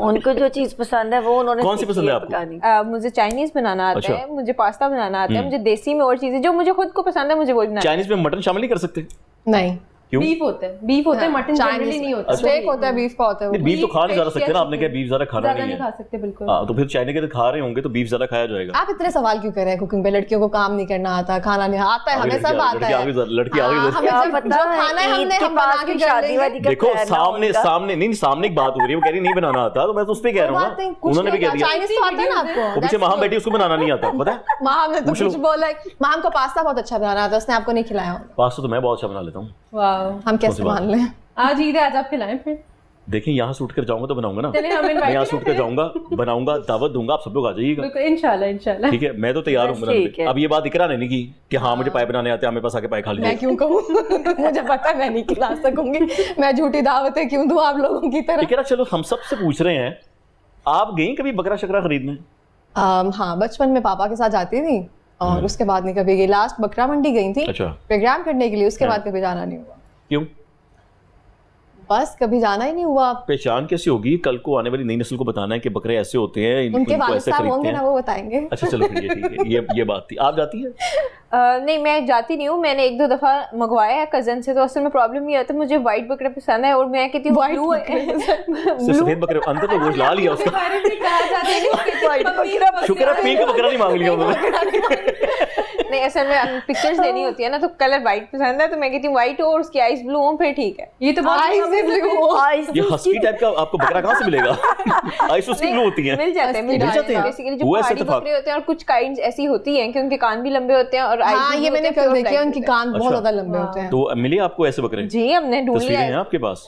उनको जो चीज पसंद है वो उन्होंने कौन सी सीखी पसंद है है आपको? पकानी। मुझे चाइनीज बनाना आता अच्छा। है, मुझे पास्ता बनाना आता है, मुझे देसी में और चीजें जो मुझे खुद को पसंद है मुझे वही बनाना चाइनीज में मटन शामिल नहीं कर सकते? नहीं, क्यों? बीफ होता है, मटन जनरली नहीं होता। स्टेक होता है, बीफ का होता है वो। नहीं, बीफ तो खा नहीं ज्यादा fish सकते ना, या आपने क्या बीफ ज्यादा खाना ज्यादा नहीं नहीं है। खा सकते बिल्कुल। हाँ, तो फिर चाइना के तो खा रहे होंगे तो बीफ ज्यादा खाया जाएगा। आप इतने सवाल क्यों कर रहे हैं कुकिंग पे? लड़कियों को काम नहीं करना आता, खाना नहीं आता है, हमें सब आता लड़की है। आगे लड़की आगे हाँ, हमें क्या जब पता जो खाना है ईद हमने के हम बना पास के की कर शादी लेंगे। वादी का देखो plan ना सामने उनका। सामने नहीं सामने एक बात हो रही है, वो कह रही नहीं बनाना आता, तो मैं तो उस पे कह रहा बात नहीं, हूँ ना, कुछ उन्होंने भी नहीं कह दिया। चाइनीज तो आता है ना आपको। वो पीछे That's माँ good। बैठी उसको बनाना नहीं आता, पता है? माँ ने तो पूछ लो। कुछ बोला है। माँ को पास्ता बहुत अच्छा बनाना आता है, उसने आपको नहीं खिलाया होगा। पास्ता तो मैं बहुत अच्छा बना लेता हूँ। वाह, हम कैसे बात मान लें? आज ईद है, आज आप खिलाएं फिर। देखिए यहाँ शूट कर जाऊंगा तो बनाऊंगा ना, चलिए हम मैं यहाँ इनवाइट शूट कर जाऊंगा, बनाऊंगा, दावत दूंगा, आप सब लोग आ जाइएगा। बिल्कुल, इंशाल्लाह। ठीक है, मैं तो तैयार हूँ बस बनाने ठीक के। है। अब ये बात इकरा नहीं की कि हाँ मुझे पाए बनाने आते हैं, हमें पास आके पाए खा मैं लीजिए। क्यों कहूँ? मुझे पता है मैं नहीं खिला सकूंगी, मैं झूठी दावतें क्यों दूं आप लोगों की तरह? इकरा चलो हम सबसे पूछ रहे हैं, आप गई कभी बकरा शकरा खरीदने? हाँ, बचपन में पापा के साथ जाती थी और उसके बाद नहीं कभी गई। लास्ट बकरा मंडी गई थी अच्छा। प्रोग्राम करने के लिए, उसके बाद कभी जाना नहीं हुआ। क्यों? बस कभी जाना ही नहीं हुआ। पहचान कैसी होगी? कल को आने वाली नई नस्ल को बताना है कि बकरे ऐसे होते हैं, उनके इनको वालिद ऐसे साहब खरीदते होंगे ना, हैं। वो बताएंगे। अच्छा चलो फिर ये ठीक है, ये बात थी। आप जाती है? नहीं, मैं जाती नहीं हूँ। मैंने 1-2 दफा मंगवाया है कजन से, तो असल में प्रॉब्लम ये होता है, मुझे व्हाइट बकरा पसंद है और मैं कहती हूँ ब्लू सिर्फ सफेद बकरे अंदर तो वो ला लिया उसका। बारे में कहा जाता है कि व्हाइट बकरा शुक्र है पिंक बकरा नहीं मांग लिया उन्होंने। नहीं, असल में पिक्चर्स लेनी होती है ना, तो कलर व्हाइट पसंद है, तो मैं कहती हूँ व्हाइट हो और उसकी आइज ब्लू हो, फिर ठीक है। ये तो बहुत ये हस्की टाइप का आपको बकरा कहाँ से मिलेगा? आइस उसकी ब्लू होती है। मिल जाते हैं, मिल जाते हैं। बेसिकली जो वो ऐसे पहाड़ी इत्तेफाक। बकरे होते हैं और कुछ काइंड्स ऐसी होती हैं कि उनके कान भी लंबे होते हैं और eyes हाँ, भी ये होते मैंने हैं, कल pure देखी है, black उनकी होते हैं। कान बहुत ज्यादा लंबे होते हैं। तो मिले आपको ऐसे बकरे? जी, हमने ढूंढ लिया तस्वीरें हैं आपके पास?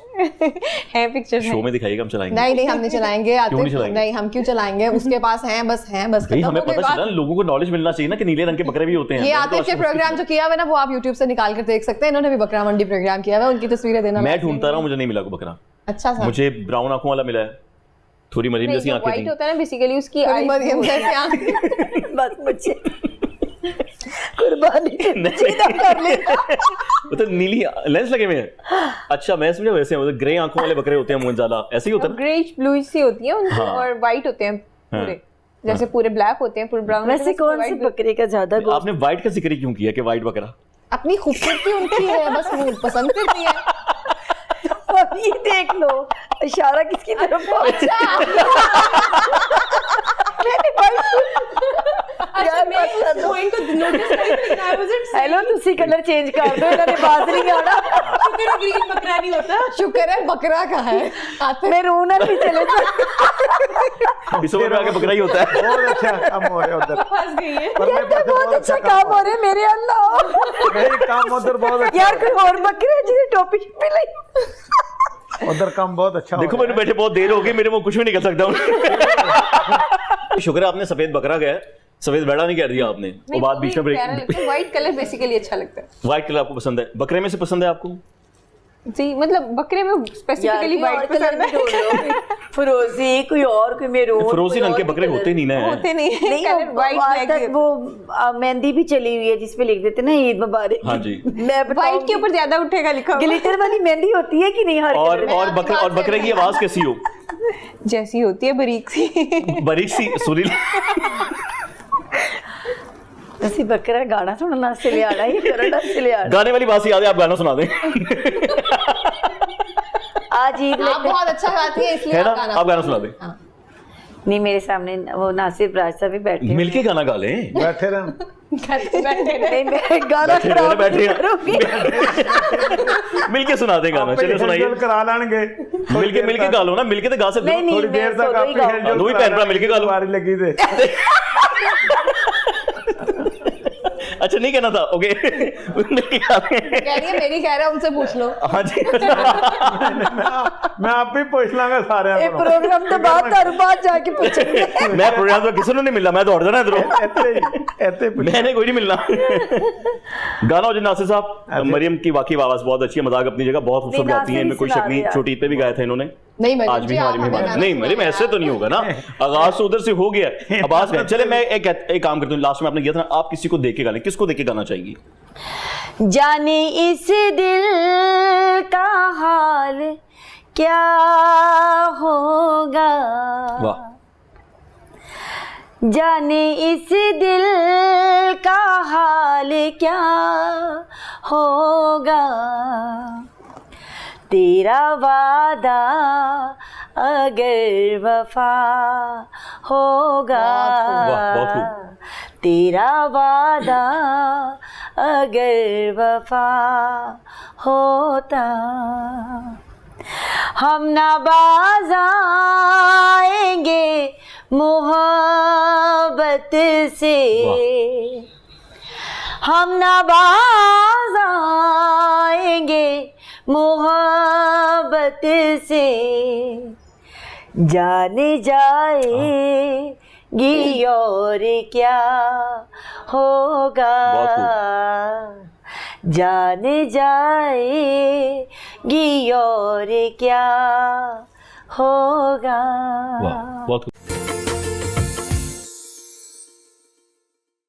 है, पिक्चर्स शो हैं। में दिखाइएगा, हम चलाएंगे। नहीं हम नहीं चलाएंगे। क्यों नहीं चलाएंगे? नहीं, हम क्यों चलाएंगे? उसके पास हैं बस भाई खत्म हमें हो गई पता बात। चला, लोगों को नॉलेज मिलना चाहिए ना कि नीले रंग के बकरे भी होते हैं। ये मैंने तो आतिफ के आज प्रोग्राम जो किया हुआ है ना, वो आप YouTube से निकाल कर देख सकते हैं। इन्होंने भी बकरा मंडी प्रोग्राम किया हुआ है, उनकी तस्वीरें देना। मैं ढूंढता रहा हूँ, मुझे नहीं मिला कोई बकरा। अच्छा सा मुझे ब्राउन आंखों वाला मिला है, थोड़ी मरीम नहीं, जैसी जो आंखें व्हाइट थी। होता है ना, बेसिकली उसकी थोड़ी eyes मरियम blue जैसी होती आंखें। बस मुझे कुर्बानी सीधा कर लेता। वो तो नीली लेंस लगे हुए हैं। अच्छा मैं समझा वैसे हैं, ग्रे आंखों वाले बकरे होते हैं मुंजाला, ऐसे ही होता हैं। है ना? ग्रेइश ब्लूइश सी होती है उनकी, हाँ। और व्हाइट होते हैं पूरे, जैसे पूरे ब्लैक होते हैं, पूरे ब्राउन। वैसे कौन से बकरे का ज्यादा गोश्त? आपने व्हाइट का जिक्र क्यों किया कि व्हाइट बकरा? अपनी खूबसूरती उनकी है, बस वो पसंद करती है। अब ये देख लो इशारा किसकी तरफ हो? पॉइंट को नोटिस करें। आई वाज इट हेलो तुसी कलर चेंज कर दो, इन्होंने बाज नहीं आना। शुक्र ग्रीन बकरा नहीं होता। शुक्र है बकरा का है। आतिफ मैं रोना भी चले जाऊं। इस उम्र में आके बकरा ही होता है। बहुत अच्छा काम हो रहा है उधर। फंस गई है। पर मेरे पास बहुत अच्छा काम हो रहा है मेरे अल्लाह। नहीं, काम उधर बहुत अच्छा यार कोई और बकरे है जिसे टोपी मिले। उधर काम बहुत अच्छा हो देखो रहा मैंने बैठे बहुत देर हो गई, मेरे मुंह कुछ भी नहीं कर सकता हूँ। शुक्र है आपने सफेद बकरा गया, सफेद बेड़ा नहीं कह दिया आपने। वो बात बीच में ब्रेक। व्हाइट कलर बेसिकली अच्छा लगता है व्हाइट कलर आपको पसंद है? बकरे में से पसंद है आपको? जी, मतलब बकरे में स्पेसिफिकली व्हाइट पसंद है। फिरोजी कोई और कोई मेरून फिरोजी रंग के बकरे होते नहीं ना। होते नहीं है नहीं कलर आज तक व्हाइट। वो मेहंदी भी चली हुई है जिसपे लिख देते ना ईद मुबारक। हाँ जी। मैं व्हाइट के ऊपर ज्यादा उठेगा लिखा हुआ। ग्लिटर वाली मेहंदी होती है कि नहीं हर और बकरे की आवाज कैसी हो? जैसी होती है बारीक सी। बारीक सी सुरीली। ਅਸੀਂ ਬੱਕਰਾ ਗਾਣਾ ਸੁਣਨ ਵਾਸਤੇ ਲਿਆਣਾ ਹੀ ਕਰਨ ਵਾਸਤੇ ਲਿਆਣਾ। गाने वाली बात से याद है, आप गाना सुना दें। आज ईद आप बहुत अच्छा गाती है, इसलिए है ना, आप गाना आप गाना सुना दें। हाँ। नहीं मेरे सामने वो नासिर राज साहब भी बैठे हैं। मिलके गाना गा लें। है। बैठे रहे नहीं मैं गाना बैठे खराब बैठे नहीं हैं। करूंगी। मिलके सुना दें गाना, चलिए सुनाइए। हिलजुल करा लेंगे मिलके गा लो ना, मिलके तो गा सकते नहीं हो। नहीं थोड़ी मैं देर तक solo ही आपकी गाऊंगी। हिलजुल दो ही करा भैन भरा मिलके गा लो। बारी लगी थे। अच्छा नहीं कहना था, ओके। मिलके गा लें। कह रही है मेरी कह रहा है, उनसे पूछ लो। हाँ जी। मैं आप ही पूछ लांगा सारे ਇਹ ਪ੍ਰੋਗਰਾਮ ਤੋਂ ਬਾਅਦ ਤੁਹਾਨੂੰ ਬਾਅਦ ਜਾ ਕੇ ਪੁੱਛेंगे। मैं प्रोग्राम तो किसी ने नहीं मिलना, मैं दौड़ जाना इधरों। ऐसे मैंने कोई नहीं मिलना। गाना हो जी नासिर साहब। मरियम की वाकई आवाज बहुत अच्छी है, मजाक अपनी जगह बहुत खूबसूरत नहीं, गाती है, इनमें कोई शक नहीं। नासिर छोटी ईद पे भी गाया था इन्होंने। नहीं मरियम आज भी जी, हमारी आप हमें मेहमान गाना नहीं सुनाइए मरियम, ऐसे तो नहीं होगा ना। आगाज तो उधर से हो गया, अब आज गए। चले मैं एक काम करता हूँ, लास्ट में आपने किया था ना, आप किसी को देख के गाने, किसको देख के गाना चाहिए? जाने इस दिल का हाल क्या होगा, वाह जाने इस दिल का हाल क्या होगा, तेरा वादा अगर वफा होगा, वाह, बहुत खूब। तेरा वादा अगर वफा होता, हम ना बाज आएंगे मोहब्बत से, हम ना बाज आएंगे मोहब्बत से, जाने जाएगी और क्या होगा, जाने जाएगी और क्या होगा। वाह बहुत खूब।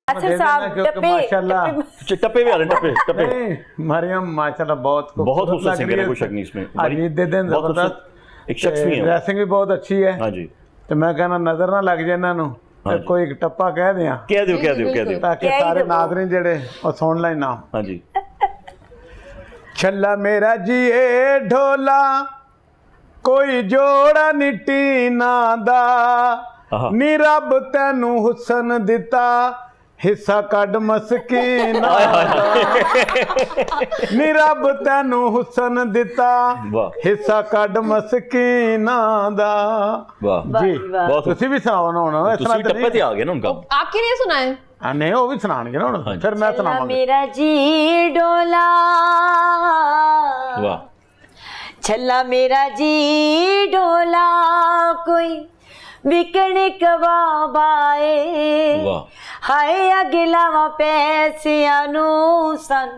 अच्छा साहब टप्पे माशाल्लाह टप्पे भी आ रहे हैं, टप्पे टप्पे नहीं मरियम माशाल्लाह बहुत खूबसूरत सिंगर है, कोई शक नहीं इसमें। आज ईद दे दिन बहुत जबरदस्त खूबसूरत एक शख्स भी है। ड्रेसिंग भी बहुत अच्छी है हाँ जी, ਤੇ ਮੈਂ ਕਹਿੰਦਾ ਨਜ਼ਰ ਨਾ ਲੱਗ ਜੇ ਇਹਨਾਂ ਨੂੰ हाँ ਤੇ जी। ਕੋਈ ਇੱਕ ਟੱਪਾ ਕਹਿ ਦਿਆਂ कह दो कह दो कह दो। ਤਾਂ ਕਿ ਕਹਿ ਹੀ ਸਾਰੇ ਦੇਵੋ। ਨਾਜ਼ਰੀਨ ਜਿਹੜੇ ਉਹ ਸੁਣ ਲੈਣ ਨਾ। हाँ जी, ਛੱਲਾ ਮੇਰਾ ਜੀਏ ਢੋਲਾ ਕੋਈ ਜੋੜਾ ਨਿੱਟੀ ਨਾ ਦਾ, ਆਹਾ। ਨੀ ਰੱਬ ਤੈਨੂੰ ਹੁਸਨ ਦਿੱਤਾ ਹਿੱਸਾ ਕੱਢ ਮਸਕੀਨਾ ਦਾ, ਨੀ ਰੱਬ ਤੈਨੂੰ ਹੁਸਨ ਦਿੱਤਾ ਵਾਹ। ਹਿੱਸਾ ਕੱਢ ਮਸਕੀਨਾ ਦਾ। वाह ਜੀ ਵਾਹ। बहुत ਤੁਸੀਂ ਵੀ ਸੁਣਾਓ ਨਾ ਹੁਣ ਇਸ ਤਰ੍ਹਾਂ दूसरी ਤਾਂ टप्पे ਨਹੀਂ। ते आ गए ना उनका। आपके लिए सुनाए? ਹਾਂ ਨਹੀਂ ਉਹ ਵੀ ਸੁਣਾਣਗੇ ਨਾ ਹੁਣ ਹਾਂਜੀ। ਫਿਰ ਮੈਂ चला ਸੁਣਾਵਾਂਗਾ। मेरा जी डोला, वाह छल्ला मेरा जी डोला, कोई विकण कबाब आए, वाह हाय अगलावा पैसियां नू सन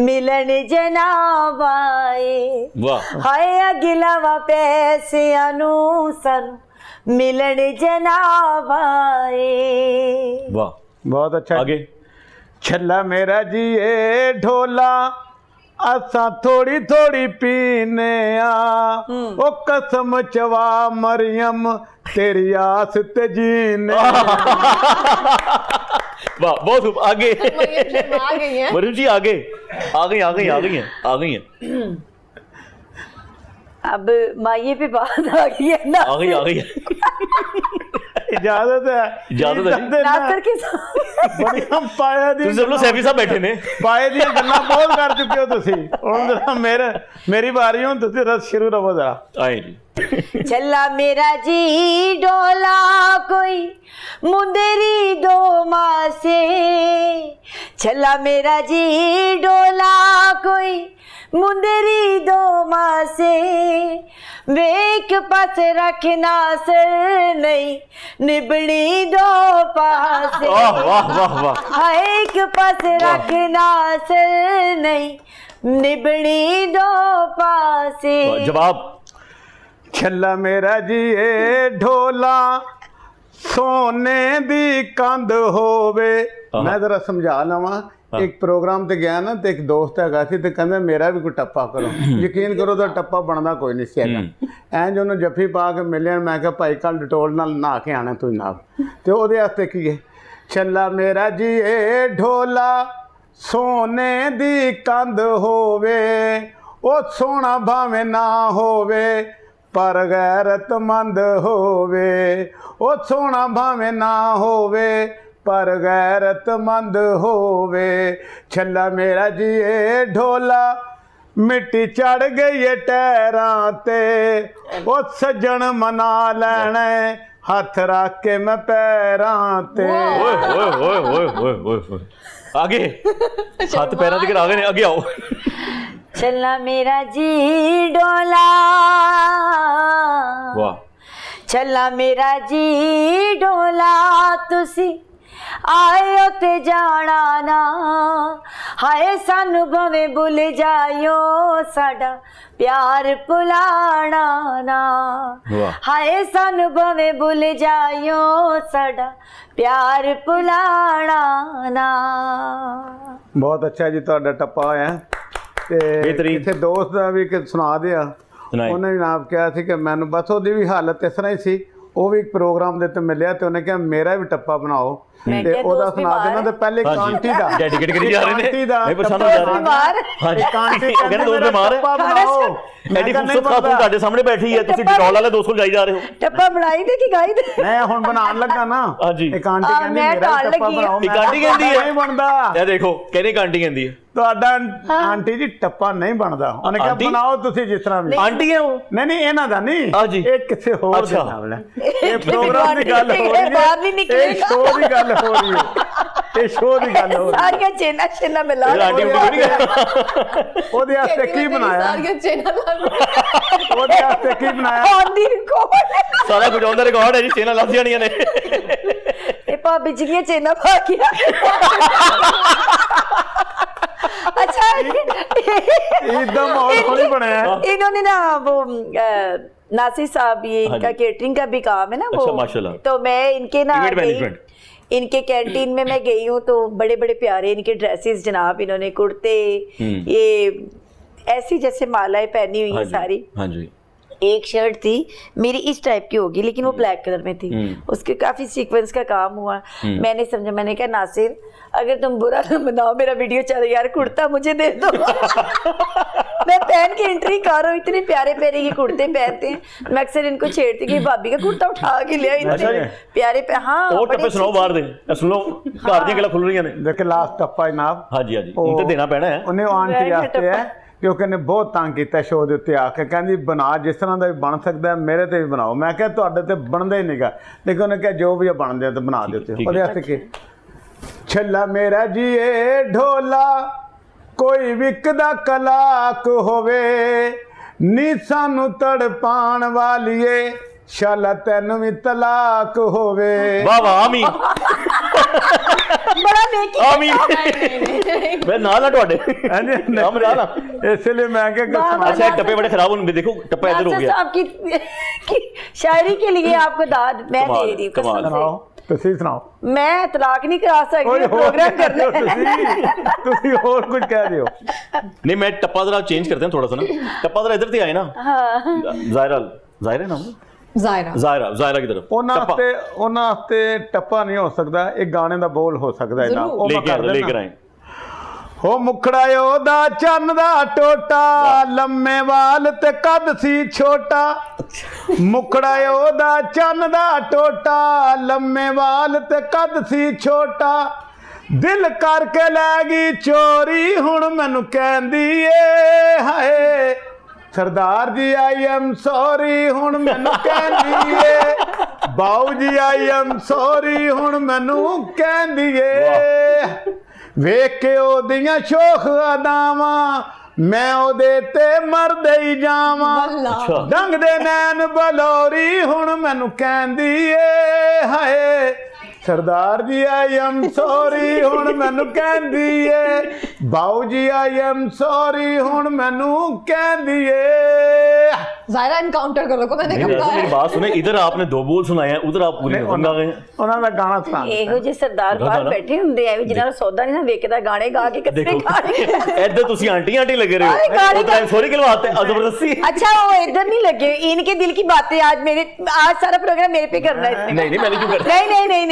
मिलन जनाब आए, वाह हाय अगलावा पैसियां नू सन मिलन जनाब आए। वाह ਬਹੁਤ ਅੱਛਾ। आगे ਛੱਲਾ ਮੇਰਾ ਜੀ ਏ ਢੋਲਾ ਅਸਾਂ ਥੋੜੀ ਥੋੜੀ ਪੀਨੇ ਆ, ਉਹ ਕਸਮ ਚਵਾ ਮਰੀਮ ਤੇਰੀ ਆਸ ਤੇ ਜੀਨੇ। वाह बहुत खूब। आगे मरियम शर्मा आ गई हैं। मरियम जी आगे आ गई आ गई आ गई हैं आ गई हैं अब माये पे बात आ गई है ना, आ गई है। ਇਜਾਜ਼ਤ ਹੈ इजाजत है जी। नासर के साथ ਬੜੀਆਂ ਪਾਇਆ ਦੀ ਤੁਸੀਂ ਲੋਕ ਸੈਫੀ ਸਾਹਿਬ ਬੈਠੇ ਨੇ। ਪਾਏ ਦੀਆਂ ਗੱਲਾਂ ਬਹੁਤ ਕਰ ਚੁੱਕੇ ਹੋ ਤੁਸੀਂ। ਹੁਣ ਜਰਾ ਮੇਰੀ ਵਾਰੀ ਹੁਣ ਤੁਸੀਂ ਰਸ ਸ਼ੁਰੂ ਰਹੋ ਜਰਾ। आए जी चला मेरा जी डोला, कोई मुंदेरी दो मासे, चला मेरा जी डोला, कोई मुंदेरी दो मासे, वे एक पास रखना सर नहीं निबड़ी दो पासे, वाह वाह वाह वाह हाँ एक पास रखना सर नहीं निबड़ी दो पासे। वाह। जवाब ਛੱਲਾ ਮੇਰਾ ਜੀ ਏ ਢੋਲਾ ਸੋਨੇ ਦੀ ਕੰਧ ਹੋਵੇ। ਮੈਂ ਜ਼ਰਾ ਸਮਝਾ ਲਵਾਂ। ਇੱਕ ਪ੍ਰੋਗਰਾਮ ਤੇ ਗਿਆ ਨਾ ਤੇ ਇੱਕ ਦੋਸਤ ਹੈਗਾ ਸੀ ਤੇ ਕਹਿੰਦਾ ਮੇਰਾ ਵੀ ਕੋਈ ਟੱਪਾ ਕਰੋ। ਯਕੀਨ ਕਰੋ ਤਾਂ ਟੱਪਾ ਬਣਦਾ ਕੋਈ ਨਹੀਂ ਸੀ ਹੈਗਾ। ਐਂ ਉਹਨੂੰ ਜੱਫੀ ਪਾ ਕੇ ਮਿਲਿਆ। ਮੈਂ ਕਿਹਾ ਭਾਈ ਕੱਲ ਡਟੋਲ ਨਾਲ ਨਹਾ ਕੇ ਆਣਾ ਤੂੰ ਨਾਲ। ਤੇ ਉਹਦੇ ਵਾਸਤੇ ਕੀ ਹੈ ਛੱਲਾ ਮੇਰਾ ਜੀ ਏ ਢੋਲਾ ਸੋਨੇ ਦੀ ਕੰਧ ਹੋਵੇ, ਉਹ ਸੋਹਣਾ ਭਾਵੇਂ ਨਾ ਹੋਵੇ ਪਰ ਗੈਰਤਮੰਦ ਹੋਵੇ, ਉਹ ਸੋਹਣਾ ਭਾਵੇਂ ਨਾ ਹੋਵੇ ਪਰ ਗੈਰਤਮੰਦ ਹੋਵੇ। ਛੱਲਾ ਮੇਰਾ ਜੀ ਏ ਢੋਲਾ ਮਿੱਟੀ ਚੜ ਗਈ ਏ ਟੈਰਾਂ ਤੇ, ਉਹ ਸੱਜਣ ਮਨਾ ਲੈਣਾ ਹੱਥ ਰੱਖ ਕੇ ਮੈਂ ਪੈਰਾਂ ਤੇ। ओए ओए ओए ओए ओए ओए आगे हाथ पैरों दिखे आगे नहीं आगे आओ। चलना मेरा जी डोला, वाह चलना मेरा जी डोला, तुसी आयो ते जाना ना, हाय सानू भवें भुल जायो साडा प्यार भुलाना ना, वाह। हाय सानू भवें भुल जायो साडा प्यार भुलाना ना। ਬਹੁਤ ਅੱਛਾ ਜੀ ਤੁਹਾਡਾ ਟੱਪਾ ਹੋਇਆ ਤੇ ਬਿਹਤਰੀਨ। ਇੱਥੇ ਦੋਸਤ ਦਾ ਵੀ ਕਿ ਸੁਣਾ ਦਿਆ ਨਹੀਂ। ਉਹਨੇ ਜਨਾਬ ਕਿਹਾ ਸੀ ਕਿ ਮੈਨੂੰ ਬਸ ਉਹਦੀ ਵੀ ਹਾਲਤ ਇਸ ਤਰ੍ਹਾਂ ਹੀ ਸੀ, ਉਹ ਵੀ ਇੱਕ ਪ੍ਰੋਗਰਾਮ ਦੇ ਤੇ ਮਿਲਿਆ ਤੇ ਉਹਨੇ ਕਿਹਾ ਮੇਰਾ ਵੀ ਟੱਪਾ ਬਣਾਓ ਮੈਂ ਤੇ ਕਿਹਾ ਉਹਦਾ ਦੋਸਤ ਸੁਣਾ ਦੇਣਾ ਤੇ ਪਹਿਲੇ ਹਾਂਜੀ। ਕਾਂਟੀ ਦਾ ਡੈਡੀਕੇਟ ਕਰੀ ਜਾ ਰਹੇ ਨੇ। ਕਾਂਟੀ ਦਾ ਨਹੀਂ, ਪਰੇਸ਼ਾਨ ਹੋ ਟੱਪਾ ਜਾ ਰਹੇ ਨੇ। ਬਿਮਾਰ ਹਾਂਜੀ ਇੱਕ ਆਂਟੀ ਉਹ ਕਹਿੰਦੇ ਦੋਸਤ ਬਿਮਾਰ ਹੈ। ਟੱਪਾ ਬਣਾਓ। ਮੈਂ ਐਡੀ ਕਿਹਾ ਨਹੀਂ ਖੂਬਸੂਰਤ ਖਾਤੂਨ ਬਣਦਾ। ਤੁਹਾਡੇ ਸਾਹਮਣੇ ਬੈਠੀ ਹੈ, ਤੁਸੀਂ ਡਟੋਲ ਵਾਲੇ ਦੋਸਤ ਕੋਲ ਜਾਈ ਜਾ ਰਹੇ ਹੋ। ਟੱਪਾ ਬਣਾਈ ਤੇ ਕਿ ਗਾਈ ਦੇ ਮੈਂ ਹੁਣ ਬਣਾਉਣ ਲੱਗਾ ਨਾ। ਹਾਂਜੀ। ਇੱਕ ਆਂਟੀ ਹਾਂ, ਕਹਿੰਦੀ ਮੈਂ ਮੇਰਾ ਢਾਲ ਟੱਪਾ ਲੱਗੀ ਬਣਾਓ। ਇੱਕ ਮੈਂ ਆਂਟੀ ਕਿਹਾ ਕਹਿੰਦੀ ਹੈ। ਨਹੀਂ ਬਣਦਾ। ਇਹ ਦੇਖੋ ਕਹਿੰਦੇ ਆਂਟੀ ਕਹਿੰਦੀ ਹੈ। ਤੁਹਾਡਾ ਆਂਟੀ ਜੀ ਟੱਪਾ ਨਹੀਂ ਬਣਦਾ। ਉਹਨੇ ਕਿਹਾ ਆਂਟੀ? ਬਣਾਓ ਤੁਸੀਂ ਜਿਸ ਤਰ੍ਹਾਂ ਵੀ। ਆਂਟੀ ਹੈ ਉਹ। ਨਹੀਂ ਇਹਨਾਂ ਦਾ ਨਹੀਂ, ਹਾਂਜੀ। ਇਹ ਕਿਸੇ ਹੋਰ ਦੇ ਅੱਛਾ। ਨਾਲ ਹੈ। ਇਹ ਪ੍ਰੋਗਰਾਮ ਦੀ ਗੱਲ ਹੋ ਰਹੀ ਬਾਹਰ ਨਹੀਂ ਹੈ, ਨਿਕਲੇਗਾ। ਇਹ ਸ਼ੋਅ ਦੀ ਗੱਲ ਹੋ ਰਹੀ ਹੈ, ਇਹ ਸ਼ੋਅ ਦੀ ਗੱਲ ਹੋ ਰਹੀ ਹੈ। ਸਾਰੀਆਂ ਚੇਨਾ ਚੇਨਾ ਮਿਲਾ ਇਹ ਆਂਟੀ ਲਓ। ਉੰਟੀ ਨਹੀਂ ਉਹਦੇ ਵਾਸਤੇ ਕੀ ਬਣਾਇਆ, सारियां चैनल ਉਹਦੇ ਵਾਸਤੇ ਕੀ ਬਣਾਇਆ। ਆਂਦੀ ਰਿਕਾਰਡ ਸਾਰਾ ਕੁਝ ਆਉਂਦਾ ਰਿਕਾਰਡ ਹੈ ਜੀ, ਚੇਨਾਂ ਲੱਗ ਜਾਣੀਆਂ ਨੇ। ਇਹ ਭਾਬੀ ਜੀ ਦੀਆਂ ਚੇਨਾ ਪਾ ਕੇ अच्छा एकदम माहौल थोड़ी बनाया है। इन्होंने ना वो नासिर साहब ये इनका केटरिंग का भी काम है ना वो। अच्छा, माशाल्लाह। तो मैं इनके ना इवेंट गई, मैनेजमेंट। इनके कैंटीन में मैं गई हूँ तो बड़े बड़े प्यारे इनके ड्रेसेस जनाब, इन्होंने कुर्ते ये ऐसी जैसे मालाएं पहनी हुई है सारी। हाँ जी। एक शर्ट थी मेरी इस टाइप की होगी लेकिन वो ब्लैक कलर में थी, उसके काफी सीक्वेंस का काम हुआ। मैंने समझा, मैंने कहा नासिर अगर तुम बुरा न बनाओ, मेरा वीडियो चल यार, कुर्ता मुझे दे दो। मैं पहन के एंट्री कर रहा हूँ, इतने प्यारे प्यारे ये कुर्ते पहनते हैं। मैं अक्सर इनको छेड़ती कि भाभी का कुर्ता उठा के ले आई, अच्छा इतने जी। प्यारे हाँ और बड़े टप्पे सुनाओ बाहर दे, सुन लो घर दी गल्लां खुल रही ने। देख लास्ट टप्पा जनाब, हाँ जी हाँ जी, उन ते देना पैना है। ਉਹਨੇ ਉਹ ਆਂਟੀ ਵਾਸਤੇ ਹੈ ਕਿਉਂਕਿ ਉਹਨੇ ਬਹੁਤ ਤੰਗ ਕੀਤਾ ਸ਼ੋਅ ਦੇ ਉੱਤੇ ਆ ਕੇ, ਕਹਿੰਦੀ ਬਣਾ ਜਿਸ ਤਰ੍ਹਾਂ ਦਾ ਵੀ ਬਣ ਸਕਦਾ ਮੇਰੇ ਤੇ ਵੀ ਬਣਾਓ। ਮੈਂ ਕਿਹਾ ਤੁਹਾਡੇ ਤੇ ਬਣਦਾ ਹੀ ਨਹੀਂਗਾ, ਲੇਕਿਨ ਉਹਨੇ ਕਿਹਾ ਜੋ ਵੀ ਬਣ ਜਾਏ ਤੇ ਬਣਾ ਦਿਓ। ਉਹਦੇ ਵਾਸਤੇ ਕੀ ਛੱਲਾ ਮੇਰਾ ਜੀਏ ਢੋਲਾ ਕੋਈ ਵਿਕਦਾ ਕਲਾਕ ਹੋਵੇ, ਨੀ ਸਾਨੂੰ ਤੜਪਾਣ ਵਾਲੀਏ ਸ਼ਾਲਾ ਤੈਨੂੰ ਵੀ ਤਲਾਕ ਹੋਵੇ। वाह वाह आमीन बड़ा नेकी आमीन। मैं नाल ना ਤੁਹਾਡੇ हम नाल ना। इसलिए मैं क्या अच्छा टप्पे बड़े खराब होने, देखो टप्पा इधर हो नासिर गया। साहब की शायरी के लिए आपको दाद मैं दे कमाल, रही हूँ कमाल। कसम ਸੁਣਾਓ से। ਤੁਸੀਂ ਸੁਣਾਓ। मैं तलाक नहीं करा सकती, ਓਏ ਹੋਰ प्रोग्राम ਕਹਿ करना ਦਿਓ है। ਤੁਸੀਂ ਹੋਰ ਕੁਝ ਕਹਿ ਦਿਓ। नहीं मैं टप्पा जरा चेंज करते हैं थोड़ा सा ना, टप्पा जरा इधर से आए ना। जायरा, जायरा नाम है? जायरा जायरा, जायरा की तरफ ਉਹਨਾਂ टप्पा ਵਾਸਤੇ ਟੱਪਾ ਨਹੀਂ ਹੋ ਸਕਦਾ, ਇਹ ਗਾਣੇ ਦਾ ਬੋਲ ਹੋ ਸਕਦਾ ਹੈ ਨਾ। ਉਹ ਮੈਂ ਕਰ लेकर ਦੇਣਾ। आए। ਹੋ ਮੁਖੜਾ ਉਹਦਾ ਚੰਨ ਦਾ ਟੋਟਾ, ਲੰਮੇ ਵਾਲ ਤੇ ਕੱਦ ਸੀ ਛੋਟਾ। ਮੁਖੜਾ ਉਹਦਾ ਚੰਨ ਦਾ ਟੋਟਾ, ਲੰਮੇ ਵਾਲ ਤੇ ਕੱਦ ਸੀ ਛੋਟਾ। ਦਿਲ ਕਰਕੇ ਲੈ ਗਈ ਚੋਰੀ, ਹੁਣ ਮੈਨੂੰ ਕਹਿੰਦੀ ਏ ਹਾਏ Sardar ji I am sorry, ਹੁਣ ਮੈਨੂੰ ਕਹਿੰਦੀ ਏ ਬਾਊ ਜੀ ਆਈ ਐਮ ਸੌਰੀ, ਹੁਣ ਮੈਨੂੰ ਕਹਿੰਦੀ ਏ। ਵੇਖ ਕੇ ਉਹਦੀਆਂ ਸ਼ੋਖ ਅਦਾਵਾਂ ਮੈਂ ਉਹਦੇ ਤੇ ਮਰਦੇ ਹੀ ਜਾਵਾਂ। ਡੰਗ ਦੇ ਨੈਣ ਬਲੌਰੀ, ਹੁਣ ਮੈਨੂੰ ਕਹਿੰਦੀ ਏ ਹਾਏ Sardar ji I am sorry, ਹੁਣ ਮੈਨੂੰ ਕਹਿੰਦੀ ਏ ਬਾਊ ਜੀ ਆਈ ਐਮ ਸੌਰੀ, ਹੁਣ ਮੈਨੂੰ ਕਹਿੰਦੀ ਏ। जायरा एनकाउंटर करो को मैंने नहीं, कहा मेरी बात सुने, इधर आपने दो बोल सुनाए हैं, उधर आप पूरी नजर आ गए हैं। ਉਹਨਾਂ ਦਾ ਗਾਣਾ ਸੁਣਾ ਇਹੋ ਜਿਹੇ ਸਰਦਾਰ ਬਾਹਰ ਗਾਣਾ? ਬੈਠੇ ਹੁੰਦੇ ਆ ਜਿਨ੍ਹਾਂ ਨੂੰ ਸੌਦਾ ਨਹੀਂ ਨਾ ਵੇਚਦਾ, ਗਾਣੇ ਗਾ ਕੇ ਕਿੱਥੇ देखो ਗਾਣੇ। इधर तुसी आंटी आंटी लगे रहे अरे गाड़ी हो, का- सॉरी खिलवाते हैं जबरदस्ती। अच्छा वो इधर नहीं लगे, इनके दिल की बातें आज सारा प्रोग्राम मेरे पे करना है इसने। नहीं नहीं मैंने क्यों करता।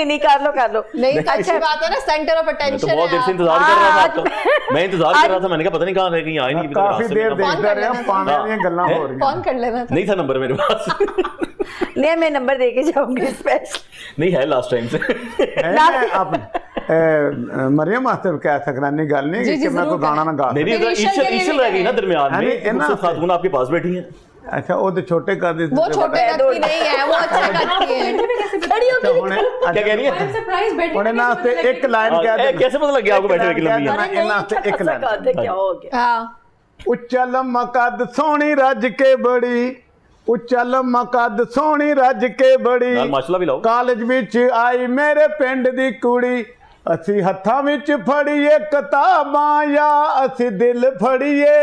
नहीं कर लो नहीं अच्छी बात है ना, सेंटर ऑफ मैं तो अटेंशन बहुत देर से है इंतजार कर रहा था आज- आपका, मैं इंतजार कर रहा था, मैंने कहा पता नहीं कहाँ रह गई, आई नहीं। ਕਾਫी ਦੇਰ ਦੇਖਦਾ ਰਿਹਾ, ਪਾਣੇ ਦੀਆਂ ਗੱਲਾਂ ਹੋ ਰਹੀਆਂ। फोन कर लेना था। नहीं था नंबर मेरे पास। नहीं मैं नंबर दे के जाऊंगी स्पेशल। नहीं है लास्ट टाइम से। मैं अपने मरियम वास्ते भी कह सकना, नहीं गल नहीं जी, कि मैं कोई गाना ना गा नहीं नहीं मेरी ईशल के लिए ईशल भी रह गई ना दरमियान अरे, में, इन्ना- खूबसूरत खातून आपके पास बैठी हैं। अच्छा वो तो छोटे कर दी वो छोटे कद की नहीं है, वो अच्छे कद की है। खड़ी होकर क्या कह रही है? सरप्राइज बैठे उन्हें ना से एक लाइन कह ए, देना। कैसे पता लग गया आपको बैठे हुए की लंबी है? देना, इन्ना से एक लाइन। क्या हो गया। हाँ ਉੱਚਾ ਲੰਮਾ ਕੱਦ ਸੋਹਣੀ ਰੱਜ ਕੇ ਬੜੀ, ਉੱਚਾ ਲੰਮਾ ਕੱਦ ਸੋਹਣੀ ਰੱਜ ਕੇ ਬੜੀ। ਨਾਲ ਮਾਸ਼ਾਅੱਲਾ ਵੀ ਲਾਓ। ਕਾਲਜ ਵਿੱਚ ਆਈ ਮੇਰੇ ਪਿੰਡ ਦੀ ਕੁੜੀ, ਅਸੀਂ ਹੱਥਾਂ ਵਿੱਚ ਫੜੀਏ ਕਿਤਾਬਾਂ ਜਾਂ ਅਸੀਂ ਦਿਲ ਫੜੀਏ